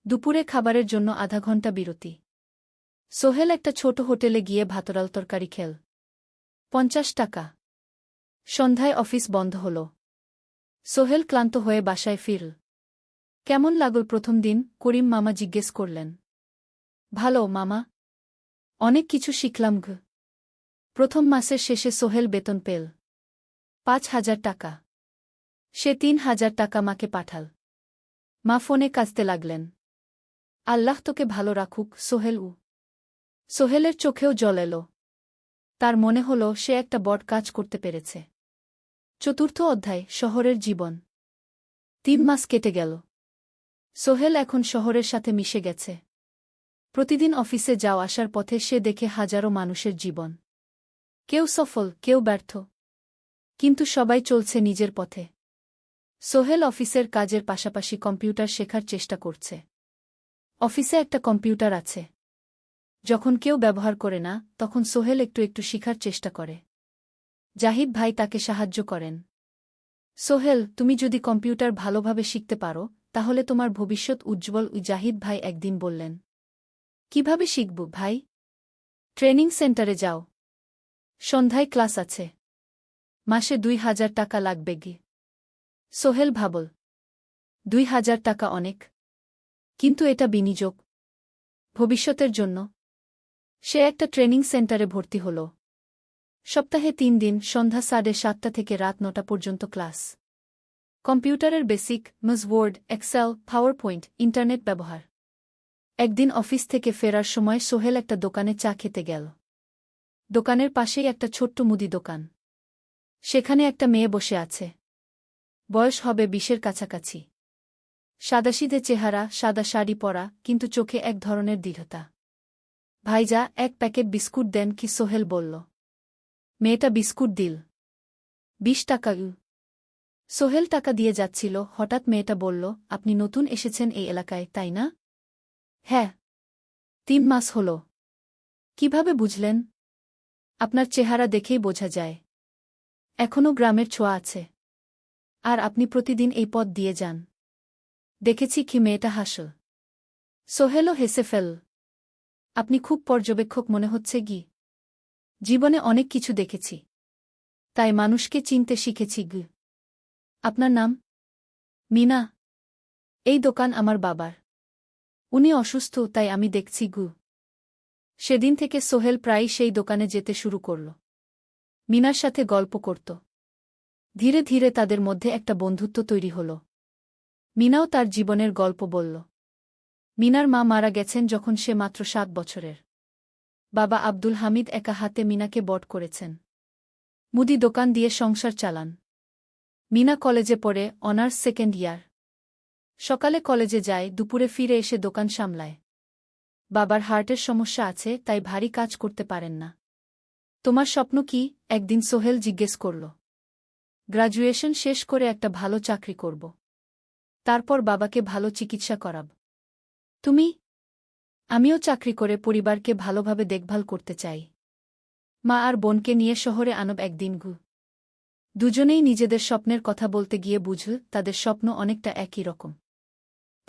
দুপুরে খাবারের জন্য আধা ঘন্টা বিরতি। সোহেল একটা ছোট হোটেলে গিয়ে ভাতডাল তরকারি খেল। 50 টাকা। সন্ধ্যায় অফিস বন্ধ হল। সোহেল ক্লান্ত হয়ে বাসায় ফিরল। কেমন লাগল প্রথম দিন? করিম মামা জিজ্ঞেস করলেন। ভালো মামা। অনেক কিছু শিখলাম। প্রথম মাসের শেষে সোহেল বেতন পেল 5,000 টাকা। সে 3,000 টাকা মাকে পাঠাল। মা ফোনে কাঁদতে লাগলেন। আল্লাহ তোকে ভালো রাখুক সোহেল। সোহেলের চোখেও জল এলো। তার মনে হল সে একটা বড় কাজ করতে পেরেছে। চতুর্থ অধ্যায়, শহরের জীবন। 3 মাস কেটে গেল। সোহেল এখন শহরের সাথে মিশে গেছে। প্রতিদিন অফিসে যাওয়া আসার পথে সে দেখে হাজারো মানুষের জীবন। কেউ সফল, কেউ ব্যর্থ, কিন্তু সবাই চলছে নিজের পথে। সোহেল অফিসের কাজের পাশাপাশি কম্পিউটার শেখার চেষ্টা করছে। অফিসে একটা কম্পিউটার আছে। যখন কেউ ব্যবহার করে না, তখন সোহেল একটু একটু শিখার চেষ্টা করে। জাহিদ ভাই তাকে সাহায্য করেন। সোহেল, তুমি যদি কম্পিউটার ভালোভাবে শিখতে পারো, তাহলে তোমার ভবিষ্যৎ উজ্জ্বল। জাহিদ ভাই একদিন বললেন। কিভাবে শিখব ভাই? ট্রেনিং সেন্টারে যাও। সন্ধ্যায় ক্লাস আছে। মাসে 2,000 টাকা লাগবে গি। সোহেল ভাবল, 2,000 টাকা অনেক, কিন্তু এটা বিনিয়োগ, ভবিষ্যতের জন্য। সে একটা ট্রেনিং সেন্টারে ভর্তি হল। সপ্তাহে 3 দিন, সন্ধ্যা 7:30 থেকে রাত 9টা পর্যন্ত ক্লাস। কম্পিউটারের basic, MS Word, Excel, PowerPoint, internet ব্যবহার। একদিন অফিস থেকে ফেরার সময় সোহেল একটা দোকানে চা খেতে গেল। দোকানের পাশেই একটা ছোট্ট মুদি দোকান। সেখানে একটা মেয়ে বসে আছে। বয়স হবে 20-এর কাছাকাছি। সাদাসিধে চেহারা, সাদা শাড়ি পরা, কিন্তু চোখে এক ধরনের দৃঢ়তা। ভাইজা, 1 প্যাকেট বিস্কুট দেন কি? সোহেল বলল। মেয়েটা বিস্কুট দিল। 20 টাকা। সোহেল টাকা দিয়ে যাচ্ছিল, হঠাৎ মেয়েটা বলল, আপনি নতুন এসেছেন এই এলাকায়, তাই না? হ্যাঁ। 3 মাস হল। কিভাবে বুঝলেন? আপনার চেহারা দেখেই বোঝা যায়। এখনও গ্রামের ছোঁয়া আছে। আর আপনি প্রতিদিন এই পথ দিয়ে যান। দেখেছি কি? মেয়েটা হাসল। সোহেলও হেসে ফেল। আপনি খুব পর্যবেক্ষক মনে হচ্ছে গি। জীবনে অনেক কিছু দেখেছি, তাই মানুষকে চিনতে শিখেছি গি। আপনার নাম? মিনা। এই দোকান আমার বাবার। উনি অসুস্থ, তাই আমি দেখছি গু। সেদিন থেকে সোহেল প্রায়ই সেই দোকানে যেতে শুরু করল। মিনার সাথে গল্প করত। ধীরে ধীরে তাদের মধ্যে একটা বন্ধুত্ব তৈরি হল। মিনাও তার জীবনের গল্প বলল। মিনার মা মারা গেছেন যখন সে মাত্র 7 বছরের। বাবা আব্দুল হামিদ একা হাতে মিনাকে বড় করেছেন। মুদি দোকান দিয়ে সংসার চালান। মিনা কলেজে পড়ে, অনার্স 2nd ইয়ার। সকালে কলেজে যায়, দুপুরে ফিরে এসে দোকান সামলায়। বাবার হার্টের সমস্যা আছে, তাই ভারী কাজ করতে পারেন না। তোমার স্বপ্ন কি? একদিন সোহেল জিজ্ঞেস করল। গ্র্যাজুয়েশন শেষ করে একটা ভালো চাকরি করব। তারপর বাবাকে ভালো চিকিৎসা করাব। তুমি? আমিও চাকরি করে পরিবারকে ভালোভাবে দেখভাল করতে চাই। মা আর বোনকে নিয়ে শহরে আনব একদিন গু। দুজনেই নিজেদের স্বপ্নের কথা বলতে গিয়ে বুঝল তাদের স্বপ্ন অনেকটা একই রকম।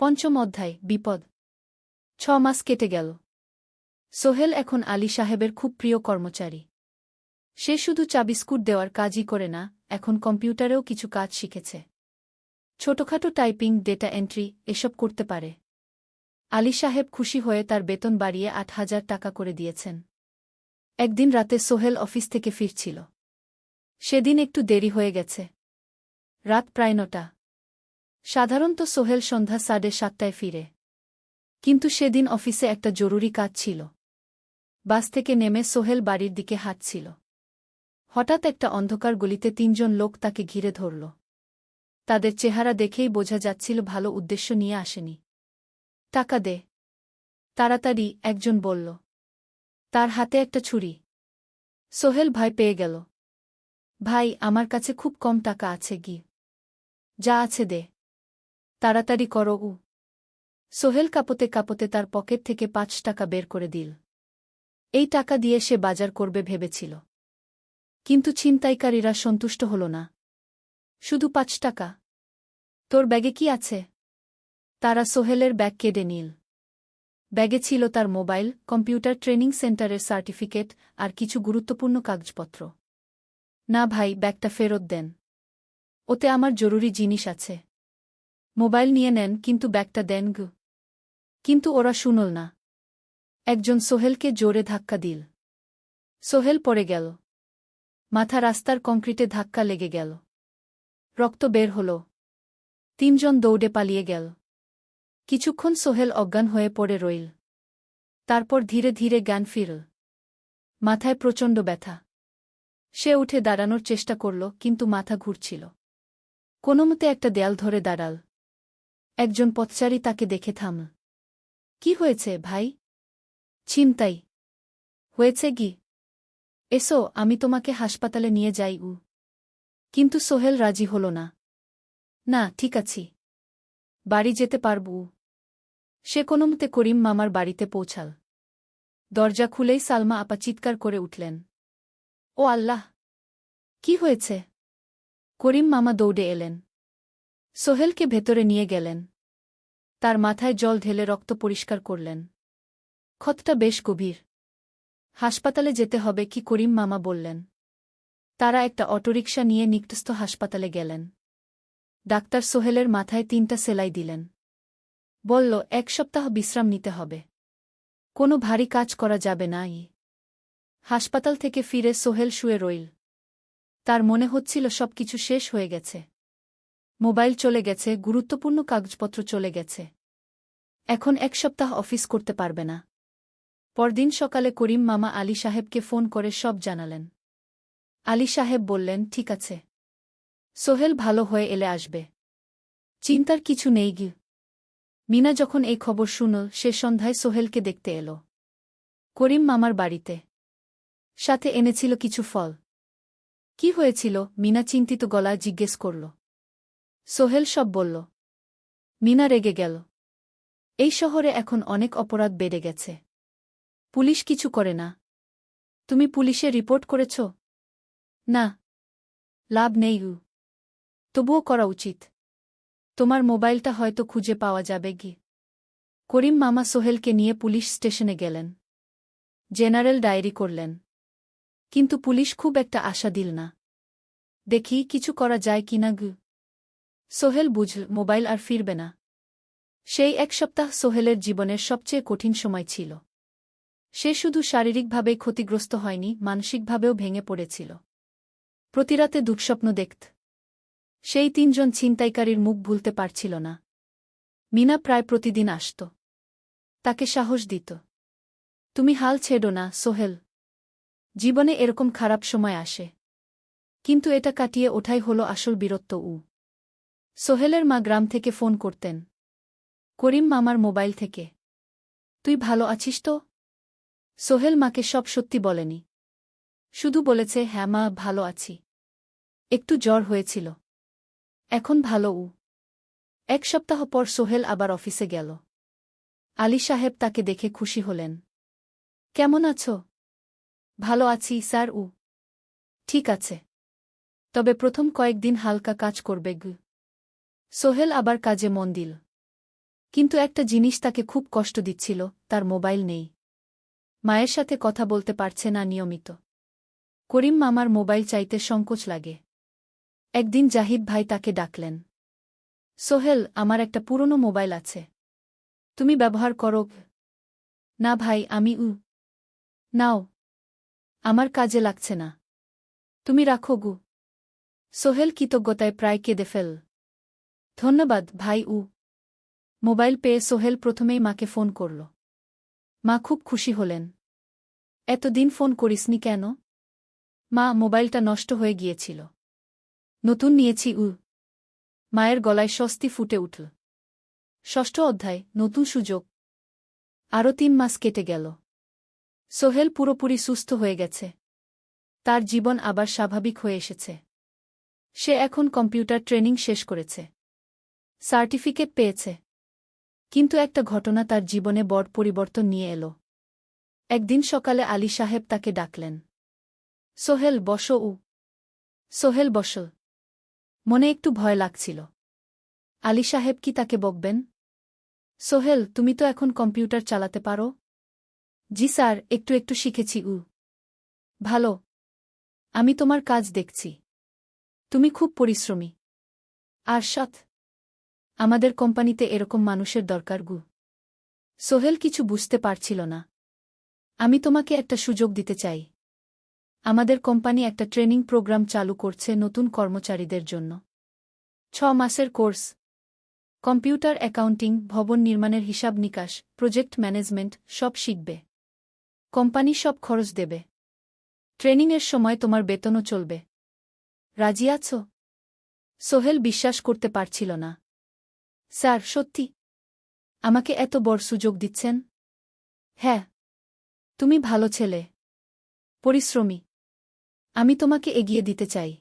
পঞ্চম অধ্যায়, বিপদ। 6 মাস কেটে গেল। সোহেল এখন আলী সাহেবের খুব প্রিয় কর্মচারী। সে শুধু চাবিস্কুট দেওয়ার কাজই করে না, এখন কম্পিউটারেও কিছু কাজ শিখেছে। ছোটখাটো টাইপিং, ডেটা এন্ট্রি এসব করতে পারে। আলী সাহেব খুশি হয়ে তার বেতন বাড়িয়ে 8,000 টাকা করে দিয়েছেন। একদিন রাতে সোহেল অফিস থেকে ফিরছিল। সেদিন একটু দেরি হয়ে গেছে। রাত প্রায় 9টা। সাধারণত সোহেল সন্ধ্যা 7:30টায় ফিরে। কিন্তু সেদিন অফিসে একটা জরুরি কাজ ছিল। বাস থেকে নেমে সোহেল বাড়ির দিকে হাঁটছিল। হঠাৎ একটা অন্ধকার গলিতে 3 জন লোক তাকে ঘিরে ধরল। তাদের চেহারা দেখেই বোঝা যাচ্ছিল ভালো উদ্দেশ্য নিয়ে আসেনি। টাকা দে, তাড়াতাড়ি, একজন বলল। তার হাতে একটা ছুরি। সোহেল ভয় পেয়ে গেল। ভাই, আমার কাছে খুব কম টাকা আছে গি। যা আছে দে, তাড়াতাড়ি করো। সোহেল কাঁপতে কাঁপতে তার পকেট থেকে 5 টাকা বের করে দিল। এই টাকা দিয়ে সে বাজার করবে ভেবেছিল। কিন্তু ছিনতাইকারীরা সন্তুষ্ট হল না। শুধু 5 টাকা? তোর ব্যাগে কি আছে? তারা সোহেলের ব্যাগ কেড়ে নিল। ব্যাগে ছিল তার মোবাইল, কম্পিউটার ট্রেনিং সেন্টারের সার্টিফিকেট আর কিছু গুরুত্বপূর্ণ কাগজপত্র। না ভাই, ব্যাগটা ফেরত দেন। ওতে আমার জরুরি জিনিস আছে। মোবাইল নিয়ে নেন, কিন্তু ব্যাগটা দেন গু। কিন্তু ওরা শুনল না। একজন সোহেলকে জোরে ধাক্কা দিল। সোহেল পড়ে গেল। মাথা রাস্তার কংক্রিটে ধাক্কা লেগে গেল। রক্ত বের হল। 3 জন দৌড়ে পালিয়ে গেল। কিছুক্ষণ সোহেল অজ্ঞান হয়ে পড়ে রইল। তারপর ধীরে ধীরে জ্ঞান ফিরল। মাথায় প্রচণ্ড ব্যথা। সে উঠে দাঁড়ানোর চেষ্টা করল, কিন্তু মাথা ঘুরছিল। কোনোমতে একটা দেয়াল ধরে দাঁড়াল। একজন পথচারী তাকে দেখে থামল। কি হয়েছে ভাই? ছিনতাই হয়েছে গি? এসো, আমি তোমাকে হাসপাতালে নিয়ে যাই। কিন্তু সোহেল রাজি হল না। না, ঠিক আছি, বাড়ি যেতে পারব। সে কোনোমতে করিম মামার বাড়িতে পৌঁছাল। দরজা খুলেই সালমা আপা চিৎকার করে উঠলেন। ও আল্লাহ! কি হয়েছে? করিম মামা দৌড়ে এলেন। সোহেলকে ভেতরে নিয়ে গেলেন। তার মাথায় জল ঢেলে রক্ত পরিষ্কার করলেন। ক্ষতটা বেশ গভীর। হাসপাতালে যেতে হবে কি? করিম মামা বললেন। তারা একটা অটোরিকশা নিয়ে নিকটস্থ হাসপাতালে গেলেন। ডাক্তার সোহেলের মাথায় 3টা সেলাই দিলেন। বলল, 1 সপ্তাহ বিশ্রাম নিতে হবে। কোনো ভারী কাজ করা যাবে না। হাসপাতাল থেকে ফিরে সোহেল শুয়ে রইল। তার মনে হচ্ছিল সবকিছু শেষ হয়ে গেছে। মোবাইল চলে গেছে, গুরুত্বপূর্ণ কাগজপত্র চলে গেছে। এখন 1 সপ্তাহ অফিস করতে পারবে না। পরদিন সকালে করিম মামা আলী সাহেবকে ফোন করে সব জানালেন। আলী সাহেব বললেন, ঠিক আছে, সোহেল ভালো হয়ে এলে আসবে, চিন্তার কিছু নেই গি। মিনা যখন এই খবর শুনল, সে সন্ধ্যায় সোহেলকে দেখতে এল করিম মামার বাড়িতে। সাথে এনেছিল কিছু ফল। কি হয়েছিল? মিনা চিন্তিত গলায় জিজ্ঞেস করল। সোহেল সব বলল। মিনা রেগে গেল। এই শহরে এখন অনেক অপরাধ বেড়ে গেছে। পুলিশ কিছু করে না। তুমি পুলিশে রিপোর্ট করেছ? না, লাভ নেই। তবুও করা উচিত। তোমার মোবাইলটা হয়তো খুঁজে পাওয়া যাবে গি। করিম মামা সোহেলকে নিয়ে পুলিশ স্টেশনে গেলেন। জেনারেল ডায়েরি করলেন। কিন্তু পুলিশ খুব একটা আশা দিল না। দেখি কিছু করা যায় কিনা গু। সোহেল বুঝল মোবাইল আর ফিরবে না। সেই 1 সপ্তাহ সোহেলের জীবনের সবচেয়ে কঠিন সময় ছিল। সে শুধু শারীরিকভাবেই ক্ষতিগ্রস্ত হয়নি, মানসিকভাবেও ভেঙে পড়েছিল। প্রতিরাতে দুঃস্বপ্ন দেখত। সেই 3 জন ছিনতাইকারীর মুখ ভুলতে পারছিল না। মিনা প্রায় প্রতিদিন আসত। তাকে সাহস দিত। তুমি হাল ছেড়ো না সোহেল। জীবনে এরকম খারাপ সময় আসে। কিন্তু এটা কাটিয়ে ওঠাই হলো আসল বীরত্ব। সোহেলের মা গ্রাম থেকে ফোন করতেন। করিম মামার মোবাইল থেকে। তুই ভালো আছিস তো? সোহেল মাকে সব সত্যি বলেনি। শুধু বলেছে, হ্যাঁ মা, ভালো আছি। একটু জ্বর হয়েছিল। এখন ভালো। 1 সপ্তাহ পর সোহেল আবার অফিসে গেল। আলী সাহেব তাকে দেখে খুশি হলেন। কেমন আছো? ভালো আছি স্যার। ঠিক আছে। তবে প্রথম কয়েকদিন হালকা কাজ করবে সোহেল আবার কাজে মন দিল। কিন্তু একটা জিনিস তাকে খুব কষ্ট দিচ্ছিল, তার মোবাইল নেই। মায়ের সাথে কথা বলতে পারছে না নিয়মিত। করিম মামার মোবাইল চাইতে সংকোচ লাগে। একদিন জাহিদ ভাই তাকে ডাকলেন। সোহেল, আমার একটা পুরনো মোবাইল আছে, তুমি ব্যবহার করো? না ভাই, আমি নাও, আমার কাজে লাগছে না, তুমি রাখো সোহেল কৃতজ্ঞতায় প্রায় কেঁদে ফেল। ধন্যবাদ ভাই। মোবাইল পেয়ে সোহেল প্রথমেই মাকে ফোন করল। মা খুব খুশি হলেন। এতদিন ফোন করিসনি কেন? মা, মোবাইলটা নষ্ট হয়ে গিয়েছিল, নতুন নিয়েছি। মায়ের গলায় স্বস্তি ফুটে উঠল। ষষ্ঠ অধ্যায়, নতুন সুযোগ। আরও 3 মাস কেটে গেল। সোহেল পুরোপুরি সুস্থ হয়ে গেছে। তার জীবন আবার স্বাভাবিক হয়ে এসেছে। সে এখন কম্পিউটার ট্রেনিং শেষ করেছে, সার্টিফিকেট পেয়েছে। কিন্তু একটা ঘটনা তার জীবনে বড় পরিবর্তন নিয়ে এলো। একদিন সকালে আলী সাহেব তাকে ডাকলেন। সোহেল, বসো। সোহেল বসল। মনে একটু ভয় লাগছিল। আলী সাহেব কি তাকে বকবেন? সোহেল, তুমি তো এখন কম্পিউটার চালাতে পারো? জি স্যার, একটু একটু শিখেছি। ভালো, আমি তোমার কাজ দেখছি। তুমি খুব পরিশ্রমী আর সৎ। আমাদের কোম্পানিতে এরকম মানুষের দরকার। সোহেল কিছু বুঝতে পারছিল না। আমি তোমাকে একটা সুযোগ দিতে চাই। আমাদের কোম্পানি একটা ট্রেনিং প্রোগ্রাম চালু করছে নতুন কর্মচারীদের জন্য। 6 মাসের কোর্স। কম্পিউটার অ্যাকাউন্টিং, ভবন নির্মাণের হিসাব নিকাশ, প্রজেক্ট ম্যানেজমেন্ট সব শিখবে। কোম্পানি সব খরচ দেবে। ট্রেনিংয়ের সময় তোমার বেতনও চলবে। রাজি আছো? সোহেল বিশ্বাস করতে পারছিল না। স্যার, সত্যি? আমাকে এত বড় সুযোগ দিচ্ছেন? হ্যাঁ। তুমি ভালো ছেলে, পরিশ্রমী। আমি তোমাকে এগিয়ে দিতে চাই।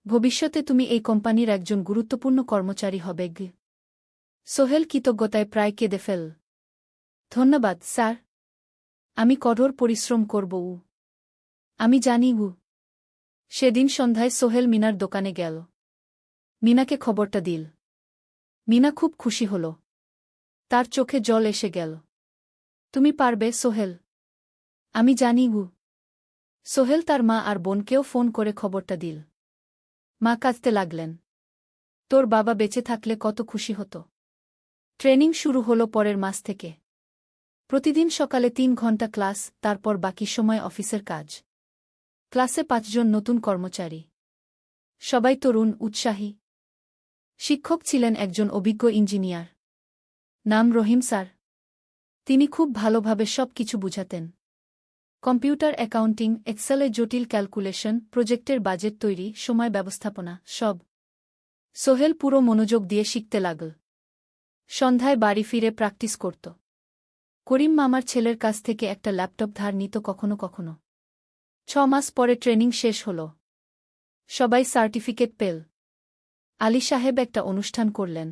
ভবিষ্যতে তুমি এই কোম্পানির একজন গুরুত্বপূর্ণ কর্মচারী হবে। সোহেল কৃতজ্ঞতায় প্রায় কেঁদে ফেল। ধন্যবাদ স্যার, আমি কঠোর পরিশ্রম করব। আমি জানি। সেদিন সন্ধ্যায় সোহেল মিনার দোকানে গেল। মিনাকে খবরটা দিল। মিনা খুব খুশি হল। তার চোখে জল এসে গেল। তুমি পারবে সোহেল, আমি জানি। সোহেল তার মা আর বোনকেও ফোন করে খবরটা দিল। মা কাঁদতে লাগলেন। তোর বাবা বেঁচে থাকলে কত খুশি হতো। ট্রেনিং শুরু হলো পরের মাস থেকে। প্রতিদিন সকালে 3 ঘন্টা ক্লাস, তারপর বাকি সময় অফিসের কাজ। ক্লাসে 5 জন নতুন কর্মচারী। সবাই তরুণ, উৎসাহী। শিক্ষক ছিলেন একজন অভিজ্ঞ ইঞ্জিনিয়ার। নাম রহিম স্যার। তিনি খুব ভালোভাবে সব কিছু বুঝাতেন। কম্পিউটার অ্যাকাউন্টিং, এক্সেলে জটিল ক্যালকুলেশন, প্রজেক্টের বাজেট তৈরি, সময় ব্যবস্থাপনা সব। সোহেল পুরো মনোযোগ দিয়ে শিখতে লাগল। সন্ধ্যায় বাড়ি ফিরে প্র্যাকটিস করত। করিম মামার ছেলের কাছ থেকে একটা ল্যাপটপ ধার নিত কখনো কখনো। 6 মাস পরে ট্রেনিং শেষ হল। সবাই সার্টিফিকেট পেল। আলী সাহেব একটা অনুষ্ঠান করলেন।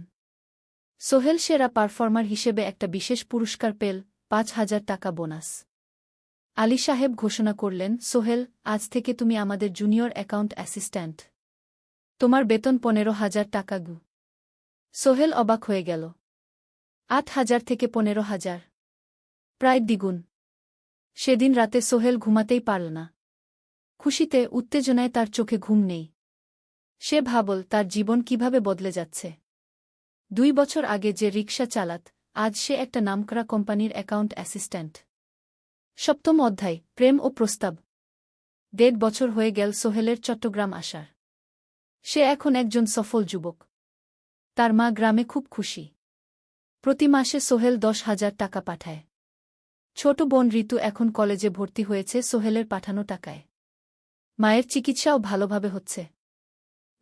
সোহেল সেরা পারফর্মার হিসেবে একটা বিশেষ পুরস্কার পেল, 5,000 টাকা বোনাস। আলী সাহেব ঘোষণা করলেন, সোহেল, আজ থেকে তুমি আমাদের জুনিয়র অ্যাকাউন্ট অ্যাসিস্ট্যান্ট। তোমার বেতন 15,000 টাকা। সোহেল অবাক হয়ে গেল। 8,000 থেকে 15,000, প্রায় দ্বিগুণ। সেদিন রাতে সোহেল ঘুমাতেই পারল না। খুশিতে, উত্তেজনায় তার চোখে ঘুম নেই। সে ভাবল তার জীবন কিভাবে বদলে যাচ্ছে। 2 বছর আগে যে রিকশা চালাত, আজ সে একটা নামকরা কোম্পানির অ্যাকাউন্ট অ্যাসিস্ট্যান্ট। 7ম অধ্যায়, প্রেম ও প্রস্তাব। 1.5 বছর হয়ে গেল সোহেলের চট্টগ্রাম আসার। সে এখন একজন সফল যুবক। তার মা গ্রামে খুব খুশি। প্রতি মাসে সোহেল 10,000 টাকা পাঠায়। ছোট বোন ঋতু এখন কলেজে ভর্তি হয়েছে সোহেলের পাঠানো টাকায়। মায়ের চিকিৎসাও ভালোভাবে হচ্ছে।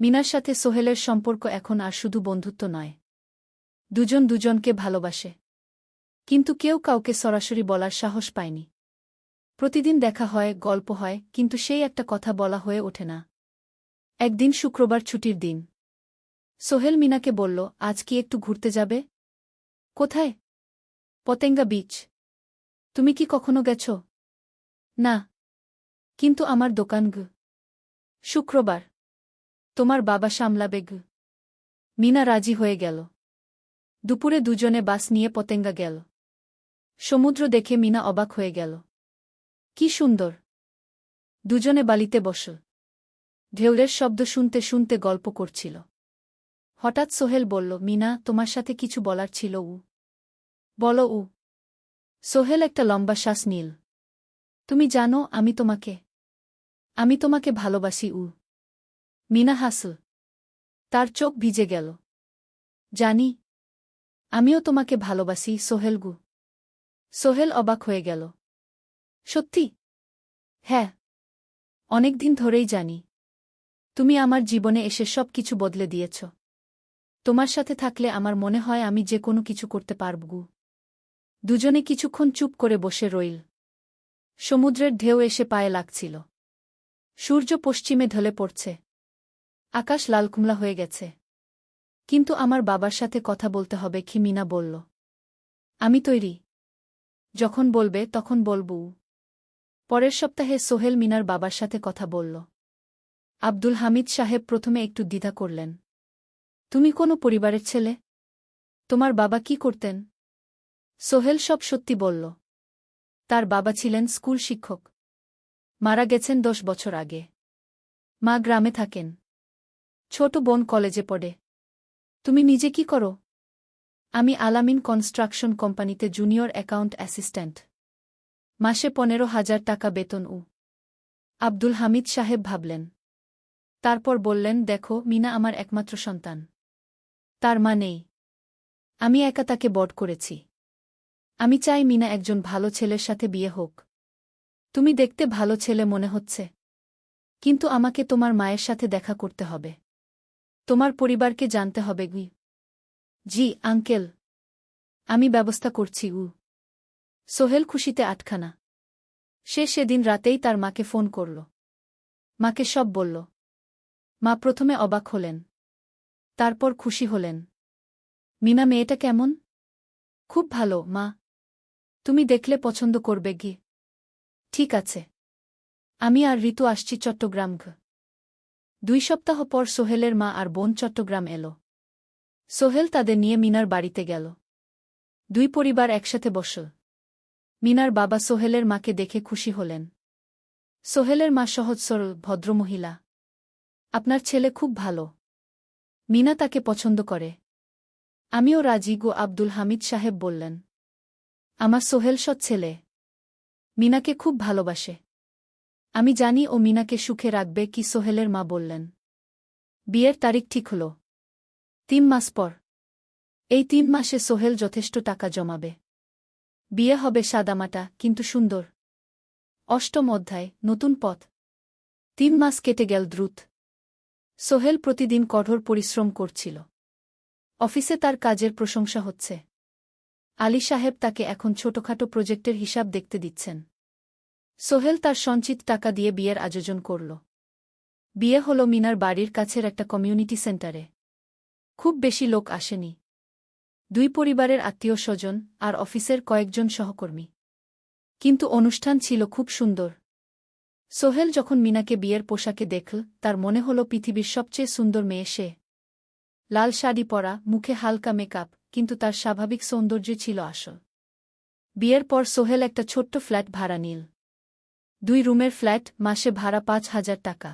মিনার সাথে সোহেলের সম্পর্ক এখন আর শুধু বন্ধুত্ব নয়। দুজন দুজনকে ভালোবাসে। কিন্তু কেউ কাউকে সরাসরি বলার সাহস পায়নি। প্রতিদিন দেখা হয়, গল্প হয়, কিন্তু সেই একটা কথা বলা হয়ে ওঠে না। একদিন শুক্রবার ছুটির দিন। সোহেল মিনাকে বলল, আজ কি একটু ঘুরতে যাবে? কোথায়? পতেঙ্গা বিচ। তুমি কি কখনো গেছ? না। কিন্তু আমার দোকান। শুক্রবার। তোমার বাবা সামলাবে গু। মিনা রাজি হয়ে গেল। দুপুরে দুজনে বাস নিয়ে পতেঙ্গা গেল। সমুদ্র দেখে মিনা অবাক হয়ে গেল। কি সুন্দর! দুজনে বালিতে বসল। ঢেউয়ের শব্দ শুনতে শুনতে গল্প করছিল। হঠাৎ সোহেল বলল, মিনা, তোমার সাথে কিছু বলার ছিল। বলো। সোহেল একটা লম্বা শ্বাস নিল। তুমি জানো আমি তোমাকে ভালোবাসি। মিনা হাসল। তার চোখ ভিজে গেল। জানি। আমিও তোমাকে ভালোবাসি সোহেল। সোহেল অবাক হয়ে গেল। সত্যি? হ্যাঁ। অনেকদিন ধরেই জানি। তুমি আমার জীবনে এসে সব কিছু বদলে দিয়েছ। তোমার সাথে থাকলে আমার মনে হয় আমি যে কোনো কিছু করতে পারব। দুজনে কিছুক্ষণ চুপ করে বসে রইল। সমুদ্রের ঢেউ এসে পায়ে লাগছিল। সূর্য পশ্চিমে ঢলে পড়ছে। আকাশ লালকুমলা হয়ে গেছে। কিন্তু আমার বাবার সাথে কথা বলতে হবে কি? মিনা বলল। আমি তৈরি। যখন বলবে তখন বলব। পরের সপ্তাহে সোহেল মিনার বাবার সাথে কথা বলল। আব্দুল হামিদ সাহেব প্রথমে একটু দ্বিধা করলেন। তুমি কোনো পরিবারের ছেলে? তোমার বাবা কি করতেন? সোহেল সব সত্যি বলল। তার বাবা ছিলেন স্কুল শিক্ষক। মারা গেছেন 10 বছর আগে। মা গ্রামে থাকেন। ছোট বোন কলেজে পড়ে। তুমি নিজে কি করো? আমি আলামিন কনস্ট্রাকশন কোম্পানিতে জুনিয়র অ্যাকাউন্ট অ্যাসিস্ট্যান্ট। মাসে 15,000 টাকা বেতন। আব্দুল হামিদ সাহেব ভাবলেন। তারপর বললেন, দেখো মিনা আমার একমাত্র সন্তান। তার মা নেই। আমি একা তাকে বড় করেছি। আমি চাই মিনা একজন ভালো ছেলের সাথে বিয়ে হোক। তুমি দেখতে ভালো ছেলে মনে হচ্ছে। কিন্তু আমাকে তোমার মায়ের সাথে দেখা করতে হবে। তোমার পরিবারকে জানতে হবে। জি আঙ্কেল। আমি ব্যবস্থা করছি। সোহেল খুশিতে আটখানা। সে সেদিন রাতেই তার মাকে ফোন করল। মাকে সব বলল। মা প্রথমে অবাক হলেন। তারপর খুশি হলেন। মিনা মেয়েটা কেমন? খুব ভালো মা। তুমি দেখলে পছন্দ করবে। ঠিক আছে। আমি আর ঋতু আসছি চট্টগ্রাম। 2 সপ্তাহ পর সোহেলের মা আর বোন চট্টগ্রাম এলো। সোহেল তাদের নিয়ে মিনার বাড়িতে গেল। 2 পরিবার একসাথে বসল। মিনার বাবা সোহেলের মাকে দেখে খুশি হলেন। সোহেলের মা সহজ সরল ভদ্রমহিলা। আপনার ছেলে খুব ভালো। মিনা তাকে পছন্দ করে। আমিও রাজি। আব্দুল হামিদ সাহেব বললেন। আমার সোহেল সৎ ছেলে। মিনাকে খুব ভালোবাসে। আমি জানি ও মিনাকে সুখে রাখবে। কি? সোহেলের মা বললেন। বিয়ের তারিখ ঠিক হল 3 মাস পর। এই 3 মাসে সোহেল যথেষ্ট টাকা জমাবে। বিয়ে হবে সাদামাটা কিন্তু সুন্দর। 8ম অধ্যায়, নতুন পথ। 3 মাস কেটে গেল দ্রুত। সোহেল প্রতিদিন কঠোর পরিশ্রম করছিল। অফিসে তার কাজের প্রশংসা হচ্ছে। আলী সাহেব তাকে এখন ছোটখাটো প্রজেক্টের হিসাব দেখতে দিচ্ছেন। সোহেল তার সঞ্চিত টাকা দিয়ে বিয়ের আয়োজন করল। বিয়ে হল মিনার বাড়ির কাছের একটা কমিউনিটি সেন্টারে। খুব বেশি লোক আসেনি। 2 পরিবারের আত্মীয় স্বজন আর অফিসের কয়েকজন সহকর্মী। কিন্তু অনুষ্ঠান ছিল খুব সুন্দর। সোহেল যখন মিনাকে বিয়ের পোশাকে দেখল, তার মনে হল পৃথিবীর সবচেয়ে সুন্দর মেয়ে সে। লাল শাড়ি পরা, মুখে হালকা মেকআপ, কিন্তু তার স্বাভাবিক সৌন্দর্য ছিল আসল। বিয়ের পর সোহেল একটা ছোট্ট ফ্ল্যাট ভাড়া নিল। 2 রুমের ফ্ল্যাট, মাসে ভাড়া 5,000 টাকা।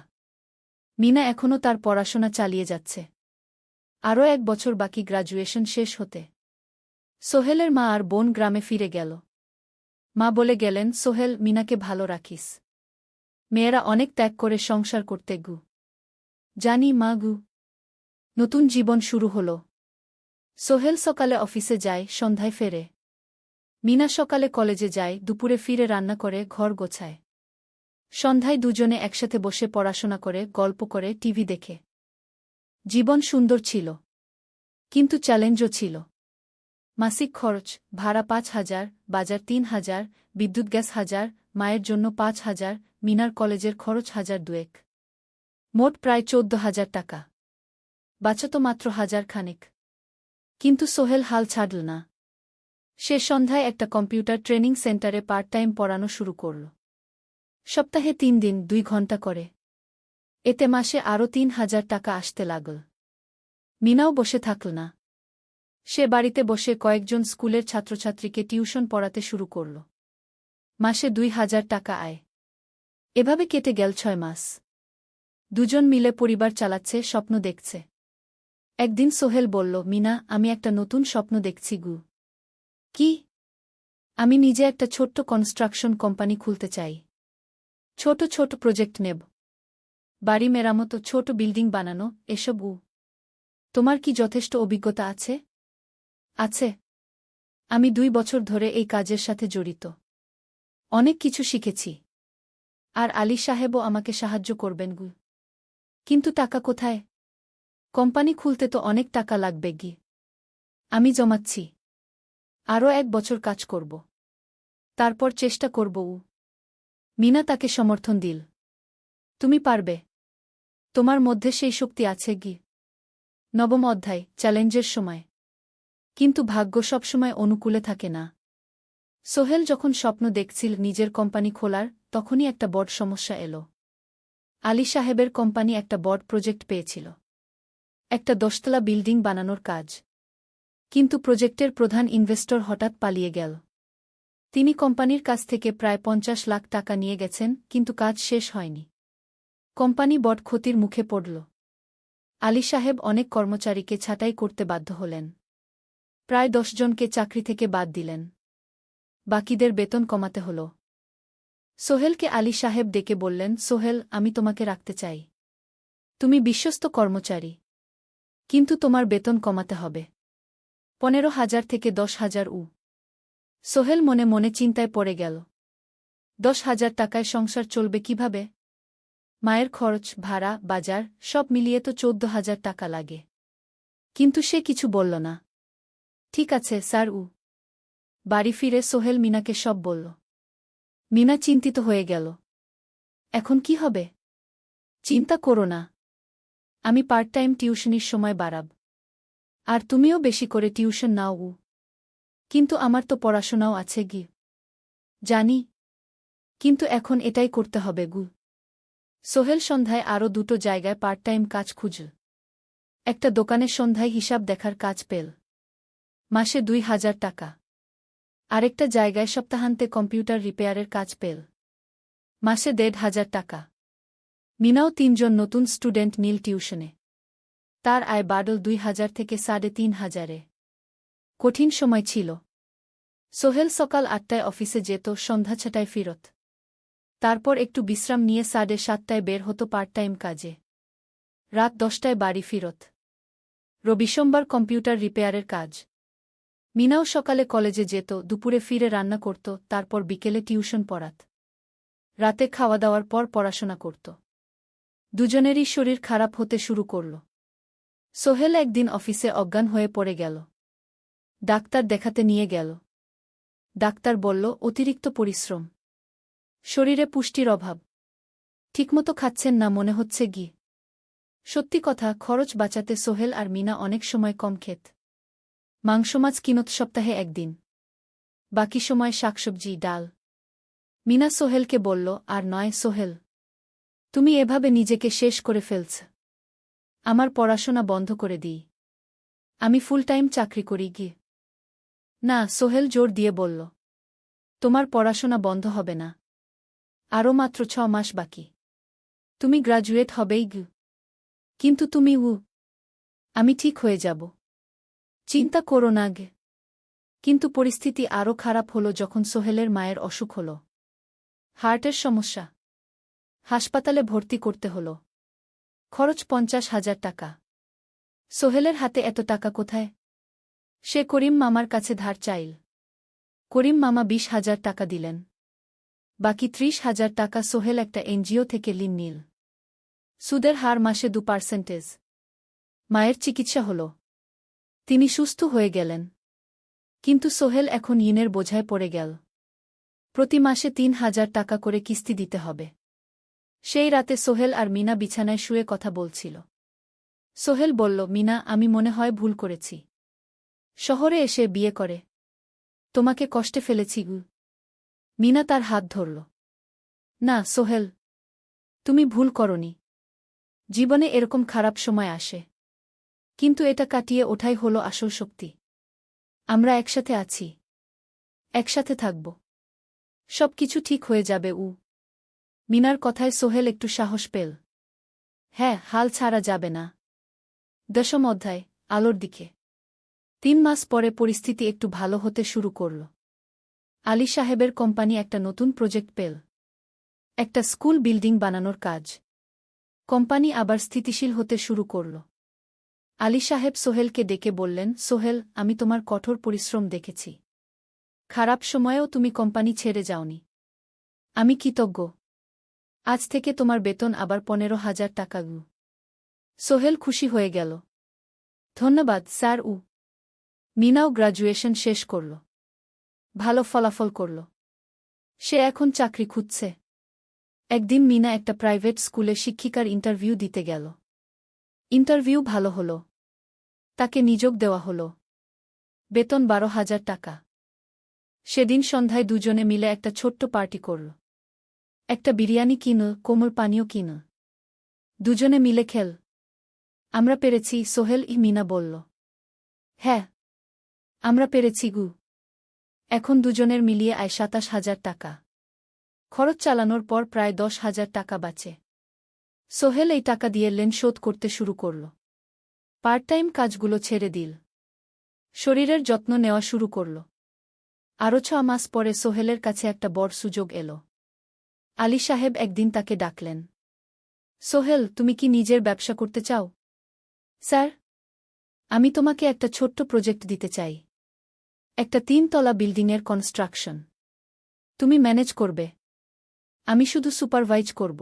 মিনা এখনও তার পড়াশোনা চালিয়ে যাচ্ছে। আরও 1 বছর বাকি গ্র্যাজুয়েশন শেষ হতে। সোহেলের মা আর বোন গ্রামে ফিরে গেল। মা বলে গেলেন, সোহেল, মিনাকে ভালো রাখিস। মেয়েরা অনেক ত্যাগ করে সংসার করতে। জানি মা। নতুন জীবন শুরু হল। সোহেল সকালে অফিসে যায়, সন্ধ্যায় ফেরে। মিনা সকালে কলেজে যায়, দুপুরে ফিরে রান্না করে, ঘর গোছায়। সন্ধ্যায় দুজনে একসাথে বসে পড়াশোনা করে, গল্প করে, টিভি দেখে। জীবন সুন্দর ছিল। কিন্তু চ্যালেঞ্জও ছিল। মাসিক খরচ, ভাড়া 5,000, বাজার 3,000, বিদ্যুৎ গ্যাস 1,000, মায়ের জন্য 5,000, মিনার কলেজের খরচ 1,200। মোট প্রায় 14,000 টাকা। বাঁচত মাত্র 1,000 খানেক। কিন্তু সোহেল হাল ছাড়ল না। সে সন্ধ্যায় একটা কম্পিউটার ট্রেনিং সেন্টারে পার্ট টাইম পড়ানো শুরু করল। সপ্তাহে 3 দিন 2 ঘন্টা করে। এতে মাসে আরও ৩,০০০ টাকা আসতে লাগল। মিনাও বসে থাকল না। সে বাড়িতে বসে কয়েকজন স্কুলের ছাত্রছাত্রীকে টিউশন পড়াতে শুরু করল। মাসে ২,০০০ টাকা আয়। এভাবে কেটে গেল ৬ মাস। দুজন মিলে পরিবার চালাচ্ছে, স্বপ্ন দেখছে। একদিন সোহেল বলল, মিনা, আমি একটা নতুন স্বপ্ন দেখছি গু। কি? আমি নিজে একটা ছোট্ট কনস্ট্রাকশন কোম্পানি খুলতে চাই। ছোট ছোট প্রজেক্ট নেব। বাড়ি মেরামত, ছোট বিল্ডিং বানানো, এসব। তোমার কি যথেষ্ট অভিজ্ঞতা আছে? আছে। আমি ২ বছর ধরে এই কাজের সাথে জড়িত। অনেক কিছু শিখেছি। আর আলী সাহেবও আমাকে সাহায্য করবেন গু। কিন্তু টাকা কোথায়? কোম্পানি খুলতে তো অনেক টাকা লাগবে গি। আমি জমাচ্ছি। আরও ১ বছর কাজ করব। তারপর চেষ্টা করব। মিনা তাকে সমর্থন দিল। তুমি পারবে। তোমার মধ্যে সেই শক্তি আছে গি। নবম অধ্যায়, চ্যালেঞ্জের সময়। কিন্তু ভাগ্য সবসময় অনুকূলে থাকে না। সোহেল যখন স্বপ্ন দেখছিল নিজের কোম্পানি খোলার, তখনই একটা বড় সমস্যা এলো। আলী সাহেবের কোম্পানি একটা বড় প্রজেক্ট পেয়েছিল। একটা ১০তলা বিল্ডিং বানানোর কাজ। কিন্তু প্রজেক্টের প্রধান ইনভেস্টর হঠাৎ পালিয়ে গেল। তিনি কোম্পানির কাছ থেকে প্রায় ৫০ লাখ টাকা নিয়ে গেছেন, কিন্তু কাজ শেষ হয়নি। কোম্পানি বড় ক্ষতির মুখে পড়ল। আলী সাহেব অনেক কর্মচারীকে ছাঁটাই করতে বাধ্য হলেন। প্রায় ১০ জনকে চাকরি থেকে বাদ দিলেন। বাকিদের বেতন কমাতে হল। সোহেলকে আলী সাহেব ডেকে বললেন, সোহেল, আমি তোমাকে রাখতে চাই। তুমি বিশ্বস্ত কর্মচারী। কিন্তু তোমার বেতন কমাতে হবে। ১৫,০০০ থেকে ১০,০০০। সোহেল মনে মনে চিন্তায় পড়ে গেল। ১০,০০০ টাকায় সংসার চলবে কিভাবে? মায়ের খরচ, ভাড়া, বাজার সব মিলিয়ে তো ১৪,০০০ টাকা লাগে। কিন্তু সে কিছু বলল না। ঠিক আছে স্যার। বাড়ি ফিরে সোহেল মিনাকে সব বলল। মিনা চিন্তিত হয়ে গেল। এখন কি হবে? চিন্তা করো না। আমি পার্ট টাইম টিউশনির সময় বাড়াব। আর তুমিও বেশি করে টিউশন নাও। কিন্তু আমার তো পড়াশোনাও আছে গি। জানি। কিন্তু এখন এটাই করতে হবে গু। সোহেল সন্ধ্যায় আরও ২টো জায়গায় পার্ট টাইম কাজ খুঁজল। একটা দোকানের সন্ধ্যায় হিসাব দেখার কাজ পেল। মাসে ২,০০০ টাকা। আরেকটা জায়গায় সপ্তাহান্তে কম্পিউটার রিপেয়ারের কাজ পেল। মাসে ১,৫০০ টাকা। মিনাও ৩ জন নতুন স্টুডেন্ট নিল টিউশনে। তার আয় বাড়ল ২,০০০ থেকে ৩,৫০০। কঠিন সময় ছিল। সোহেল সকাল ৮টায় অফিসে যেত, সন্ধ্যা ৬টায় ফিরত। তারপর একটু বিশ্রাম নিয়ে ৭:৩০টায় বের হতো পার্ট টাইম কাজে। রাত ১০টায় বাড়ি ফিরত। রবি-সোমবার কম্পিউটার রিপেয়ারের কাজ। মিনাও সকালে কলেজে যেত, দুপুরে ফিরে রান্না করত, তারপর বিকেলে টিউশন পড়াত। রাতে খাওয়া দাওয়ার পর পড়াশোনা করত। দুজনেরই শরীর খারাপ হতে শুরু করল। সোহেল একদিন অফিসে অজ্ঞান হয়ে পড়ে গেল। ডাক্তার দেখাতে নিয়ে গেল। ডাক্তার বলল, অতিরিক্ত পরিশ্রম। শরীরে পুষ্টির অভাব। ঠিকমতো খাচ্ছেন না মনে হচ্ছে গি। সত্যি কথা, খরচ বাঁচাতে সোহেল আর মিনা অনেক সময় কম খেত। মাংস মাছ কিনত সপ্তাহে একদিন। বাকি সময় শাকসবজি, ডাল। মিনা সোহেলকে বলল, আর নয় সোহেল। তুমি এভাবে নিজেকে শেষ করে ফেলছ। আমার পড়াশোনা বন্ধ করে দিই। আমি ফুল টাইম চাকরি করি গি। না, সোহেল জোর দিয়ে বলল। তোমার পড়াশোনা বন্ধ হবে না। আরও মাত্র ৬ মাস বাকি। তুমি গ্রাজুয়েট হবেই গি। কিন্তু তুমি। আমি ঠিক হয়ে যাব। চিন্তা করো না গে। কিন্তু পরিস্থিতি আরও খারাপ হলো যখন সোহেলের মায়ের অসুখ হল। হার্টের সমস্যা। হাসপাতালে ভর্তি করতে হল। খরচ ৫০,০০০ টাকা। সোহেলের হাতে এত টাকা কোথায়? সে করিম মামার কাছে ধার চাইল। করিম মামা ২০,০০০ টাকা দিলেন। বাকি ৩০,০০০ টাকা সোহেল একটা এনজিও থেকে ঋণ নিল। সুদের হার মাসে ২%। মায়ের চিকিৎসা হল। তিনি সুস্থ হয়ে গেলেন। কিন্তু সোহেল এখন ঋণের বোঝায় পড়ে গেল। প্রতি মাসে ৩,০০০ টাকা করে কিস্তি দিতে হবে। সেই রাতে সোহেল আর মিনা বিছানায় শুয়ে কথা বলছিল। সোহেল বলল, মিনা, আমি মনে হয় ভুল করেছি। শহরে এসে বিয়ে করে তোমাকে কষ্টে ফেলেছি গু। মিনা তার হাত ধরল। না সোহেল, তুমি ভুল করনি। জীবনে এরকম খারাপ সময় আসে, কিন্তু এটা কাটিয়ে ওঠাই হলো আসল শক্তি। আমরা একসাথে আছি, একসাথে থাকব, সবকিছু ঠিক হয়ে যাবে। মিনার কথায় সোহেল একটু সাহস পেল। হ্যাঁ, হাল ছাড়া যাবে না। 10ম অধ্যায়, আলোর দিকে। 3 মাস পরে পরিস্থিতি একটু ভালো হতে শুরু করল। আলী সাহেবের কোম্পানি একটা নতুন প্রজেক্ট পেল, একটা স্কুল বিল্ডিং বানানোর কাজ। কোম্পানি আবার স্থিতিশীল হতে শুরু করল। আলী সাহেব সোহেলকে ডেকে বললেন, সোহেল, আমি তোমার কঠোর পরিশ্রম দেখেছি। খারাপ সময়েও তুমি কোম্পানি ছেড়ে যাওনি। আমি কৃতজ্ঞ। আজ থেকে তোমার বেতন আবার 15,000 টাকা। সোহেল খুশি হয়ে গেল। ধন্যবাদ স্যার। মিনাও গ্র্যাজুয়েশন শেষ করল, ভালো ফলাফল করল। সে এখন চাকরি খুঁজছে। একদিন মিনা একটা প্রাইভেট স্কুলে শিক্ষিকার ইন্টারভিউ দিতে গেল। ইন্টারভিউ ভালো হল, তাকে নিযোগ দেওয়া হল। বেতন 12,000 টাকা। সেদিন সন্ধ্যায় দুজনে মিলে একটা ছোট্ট পার্টি করল। একটা বিরিয়ানি কিনল, কোমল পানীয় কিনল। দুজনে মিলে খেল। আমরা পেরেছি, সোহেল মিনা বলল। হ্যাঁ, আমরা পেরেছি। এখন দুজনের মিলিয়ে আয় 27,000 টাকা। খরচ চালানোর পর প্রায় 10,000 টাকা বাঁচে। সোহেল এই টাকা দিয়ে লোন শোধ করতে শুরু করল। পার্ট টাইম কাজগুলো ছেড়ে দিল। শরীরের যত্ন নেওয়া শুরু করল। আরও 6 মাস পরে সোহেলের কাছে একটা বড় সুযোগ এল। আলী সাহেব একদিন তাকে ডাকলেন। সোহেল, তুমি কি নিজের ব্যবসা করতে চাও? স্যার, আমি তোমাকে একটা ছোট্ট প্রজেক্ট দিতে চাই। একটা 3 তলা বিল্ডিংয়ের কনস্ট্রাকশন। তুমি ম্যানেজ করবে, আমি শুধু সুপারভাইজ করব।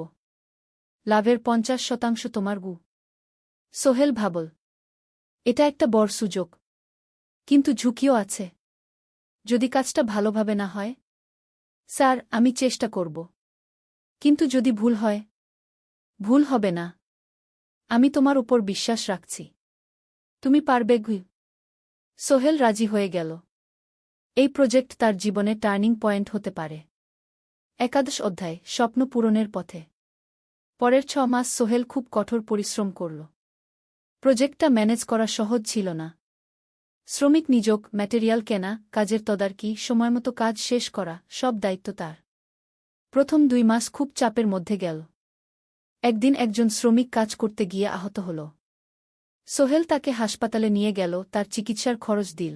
লাভের 50% তোমার। সোহেল ভাবল, এটা একটা বড় সুযোগ, কিন্তু ঝুঁকিও আছে। যদি কাজটা ভালোভাবে না হয়? স্যার, আমি চেষ্টা করব, কিন্তু যদি ভুল হয়? ভুল হবে না। আমি তোমার উপর বিশ্বাস রাখছি, তুমি পারবে। সোহেল রাজি হয়ে গেল। এই প্রজেক্ট তার জীবনে টার্নিং পয়েন্ট হতে পারে। 11 অধ্যায়, স্বপ্ন পূরণের পথে। পরের 6 মাস সোহেল খুব কঠোর পরিশ্রম করল। প্রজেক্টটা ম্যানেজ করা সহজ ছিল না। শ্রমিক নিযোগ, ম্যাটেরিয়াল কেনা, কাজের তদারকি, সময়মতো কাজ শেষ করা, সব দায়িত্ব তার। প্রথম 2 মাস খুব চাপের মধ্যে গেল। একদিন একজন শ্রমিক কাজ করতে গিয়ে আহত হল। সোহেল তাকে হাসপাতালে নিয়ে গেল, তার চিকিৎসার খরচ দিল।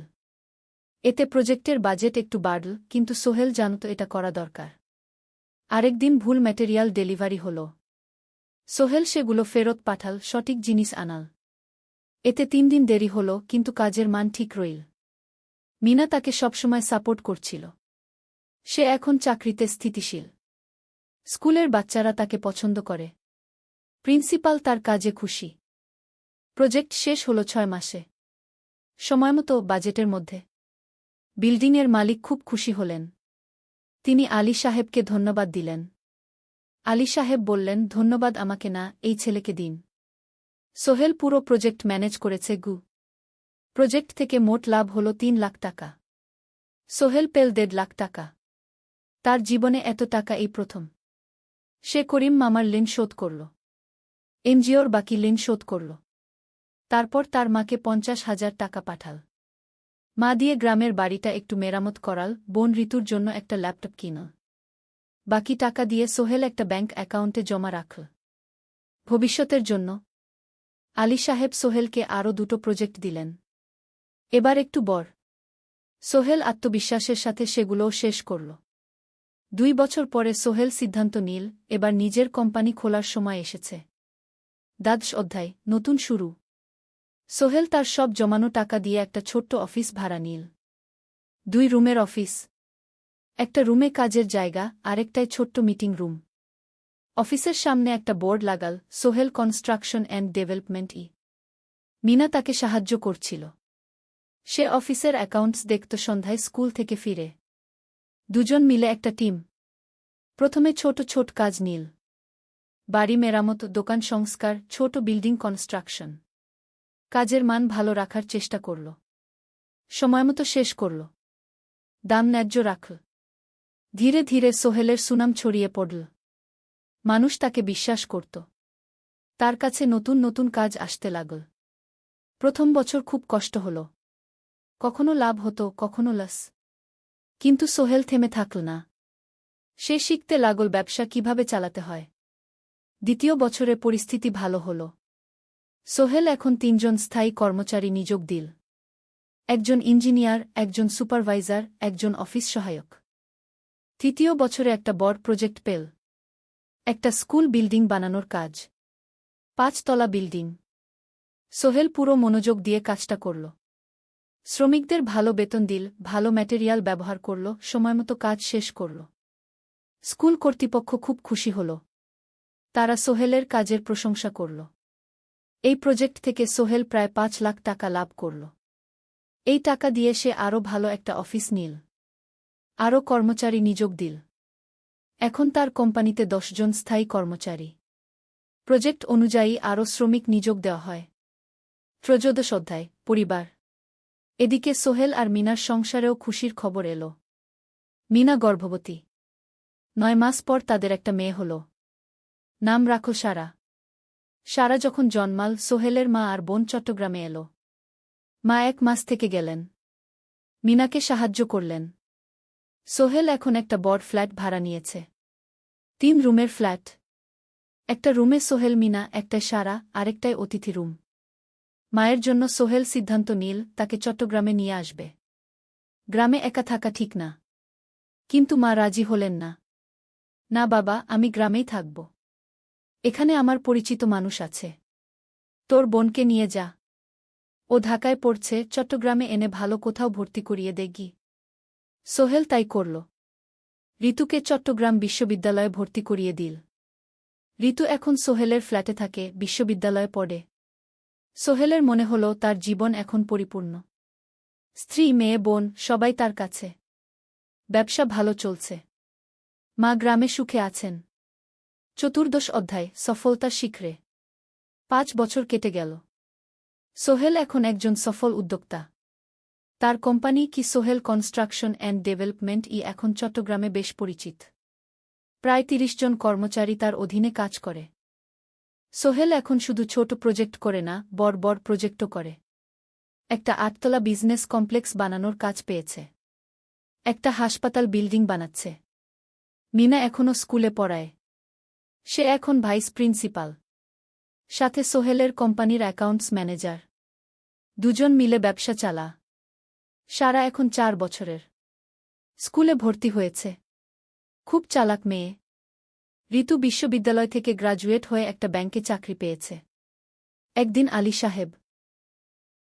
এতে প্রজেক্টের বাজেট একটু বাড়ল, কিন্তু সোহেল জানত এটা করা দরকার। আরেকদিন ভুল ম্যাটেরিয়াল ডেলিভারি হল। সোহেল সেগুলো ফেরত পাঠাল, সঠিক জিনিস আনাল। এতে 3 দিন দেরি হল, কিন্তু কাজের মান ঠিক রইল। মিনা তাকে সবসময় সাপোর্ট করছিল। সে এখন চাকরিতে স্থিতিশীল। স্কুলের বাচ্চারা তাকে পছন্দ করে। প্রিন্সিপাল তার কাজে খুশি। প্রজেক্ট শেষ হল 6 মাসে। সময়মতো, বাজেটের মধ্যে। বিল্ডিংয়ের মালিক খুব খুশি হলেন। তিনি আলী সাহেবকে ধন্যবাদ দিলেন। আলী সাহেব বললেন, ধন্যবাদ আমাকে না, এই ছেলেকে দিন। সোহেল পুরো প্রজেক্ট ম্যানেজ করেছে। প্রজেক্ট থেকে মোট লাভ হল 3 লাখ টাকা। সোহেল পেল 1.5 লাখ টাকা। তার জীবনে এত টাকা এই প্রথম। সে করিম মামার ঋণ শোধ করল। এনজিওর বাকি ঋণ শোধ করল। তারপর তার মাকে 50,000 টাকা পাঠাল। মা দিয়ে গ্রামের বাড়িটা একটু মেরামত করাল, বোন ঋতুর জন্য একটা ল্যাপটপ কিনল। বাকি টাকা দিয়ে সোহেল একটা ব্যাংক অ্যাকাউন্টে জমা রাখল, ভবিষ্যতের জন্য। আলী সাহেব সোহেলকে আরও 2টো প্রজেক্ট দিলেন। এবার একটু বড়। সোহেল আত্মবিশ্বাসের সাথে সেগুলোও শেষ করল। 2 বছর পরে সোহেল সিদ্ধান্ত নিল, এবার নিজের কোম্পানি খোলার সময় এসেছে। 10 অধ্যায়, নতুন শুরু। সোহেল তার সব জমানো টাকা দিয়ে একটা ছোট্ট অফিস ভাড়া নিল। 2 রুমের অফিস। একটা রুমে কাজের জায়গা, আরেকটায় ছোট্ট মিটিং রুম। অফিসের সামনে একটা বোর্ড লাগাল, Sohel construction and development. Mina তাকে সাহায্য করছিল। সে অফিসের অ্যাকাউন্টস দেখত সন্ধ্যায় স্কুল থেকে ফিরে। দুজন মিলে একটা টিম। প্রথমে ছোট ছোট কাজ নিল। বাড়ি মেরামত, দোকান সংস্কার, ছোট বিল্ডিং কনস্ট্রাকশন। কাজের মান ভালো রাখার চেষ্টা করল। সময়মতো শেষ করল। দাম ন্যায্য রাখল। ধীরে ধীরে সোহেলের সুনাম ছড়িয়ে পড়ল। মানুষ তাকে বিশ্বাস করত। তার কাছে নতুন নতুন কাজ আসতে লাগল। প্রথম বছর খুব কষ্ট হল। কখনো লাভ হতো, কখনো লস। কিন্তু সোহেল থেমে থাকল না। সে শিখতে লাগল ব্যবসা কিভাবে চালাতে হয়। দ্বিতীয় বছরে পরিস্থিতি ভালো হল। সোহেল এখন ৩ জন স্থায়ী কর্মচারী নিযোগ দিল। একজন ইঞ্জিনিয়ার, একজন সুপারভাইজার, একজন অফিস সহায়ক। তৃতীয় বছরে একটা বড় প্রজেক্ট পেল। একটা স্কুল বিল্ডিং বানানোর কাজ। ৫ তলা বিল্ডিং। সোহেল পুরো মনোযোগ দিয়ে কাজটা করল। শ্রমিকদের ভালো বেতন দিল, ভালো ম্যাটেরিয়াল ব্যবহার করল, সময়মতো কাজ শেষ করল। স্কুল কর্তৃপক্ষ খুব খুশি হল। তারা সোহেলের কাজের প্রশংসা করল। এই প্রজেক্ট থেকে সোহেল প্রায় ৫ লাখ টাকা লাভ করল। এই টাকা দিয়ে সে আরও ভালো একটা অফিস নিল। আরও কর্মচারী নিযোগ দিল। এখন তার কোম্পানিতে ১০ জন স্থায়ী কর্মচারী। প্রজেক্ট অনুযায়ী আরও শ্রমিক নিযোগ দেওয়া হয়। ১৩ অধ্যায়, পরিবার। এদিকে সোহেল আর মিনার সংসারেও খুশির খবর এল। মিনা গর্ভবতী। ৯ মাস পর তাদের একটা মেয়ে হল। নাম রাখল সারা। সারা যখন জন্মাল, সোহেলের মা আর বোন চট্টগ্রামে এল। মা ১ মাস থেকে গেলেন। মিনাকে সাহায্য করলেন। সোহেল এখন একটা বড় ফ্ল্যাট ভাড়া নিয়েছে। ৩ রুমের ফ্ল্যাট। একটা রুমে সোহেল, মিনা, একটায় সারা, আরেকটায় অতিথি রুম। মায়ের জন্য সোহেল সিদ্ধান্ত নিল তাকে চট্টগ্রামে নিয়ে আসবে। গ্রামে একা থাকা ঠিক না। কিন্তু মা রাজি হলেন না। না বাবা, আমি গ্রামেই থাকব। এখানে আমার পরিচিত মানুষ আছে। তোর বোনকে নিয়ে যা। ও ঢাকায় পড়ছে, চট্টগ্রামে এনে ভালো কোথাও ভর্তি করিয়ে দেগি। সোহেল তাই করল। ঋতুকে চট্টগ্রাম বিশ্ববিদ্যালয়ে ভর্তি করিয়ে দিল। ঋতু এখন সোহেলের ফ্ল্যাটে থাকে, বিশ্ববিদ্যালয়ে পড়ে। সোহেলের মনে হল তার জীবন এখন পরিপূর্ণ। স্ত্রী, মেয়ে, বোন সবাই তার কাছে। ব্যবসা ভালো চলছে। মা গ্রামে সুখে আছেন। ১৪ অধ্যায়, সফলতার শিখরে। ৫ বছর কেটে গেল। সোহেল এখন একজন সফল উদ্যোক্তা। তার কোম্পানি কি সোহেল কনস্ট্রাকশন অ্যান্ড ডেভেলপমেন্ট এখন চট্টগ্রামে বেশ পরিচিত। প্রায় ৩০ জন কর্মচারী তার অধীনে কাজ করে। সোহেল এখন শুধু ছোট প্রজেক্ট করে না, বড় বড় প্রজেক্টও করে। একটা ৮ তলা বিজনেস কমপ্লেক্স বানানোর কাজ পেয়েছে। একটা হাসপাতাল বিল্ডিং বানাচ্ছে। মিনা এখনও স্কুলে পড়ায়। সে এখন ভাইস প্রিন্সিপাল। সাথে সোহেলের কোম্পানির অ্যাকাউন্টস ম্যানেজার। ২ জন মিলে ব্যবসা চালা। সারা এখন ৪ বছরের। স্কুলে ভর্তি হয়েছে। খুব চালাক মেয়ে। ঋতু বিশ্ববিদ্যালয় থেকে গ্রাজুয়েট হয়ে একটা ব্যাংকে চাকরি পেয়েছে। একদিন আলী সাহেব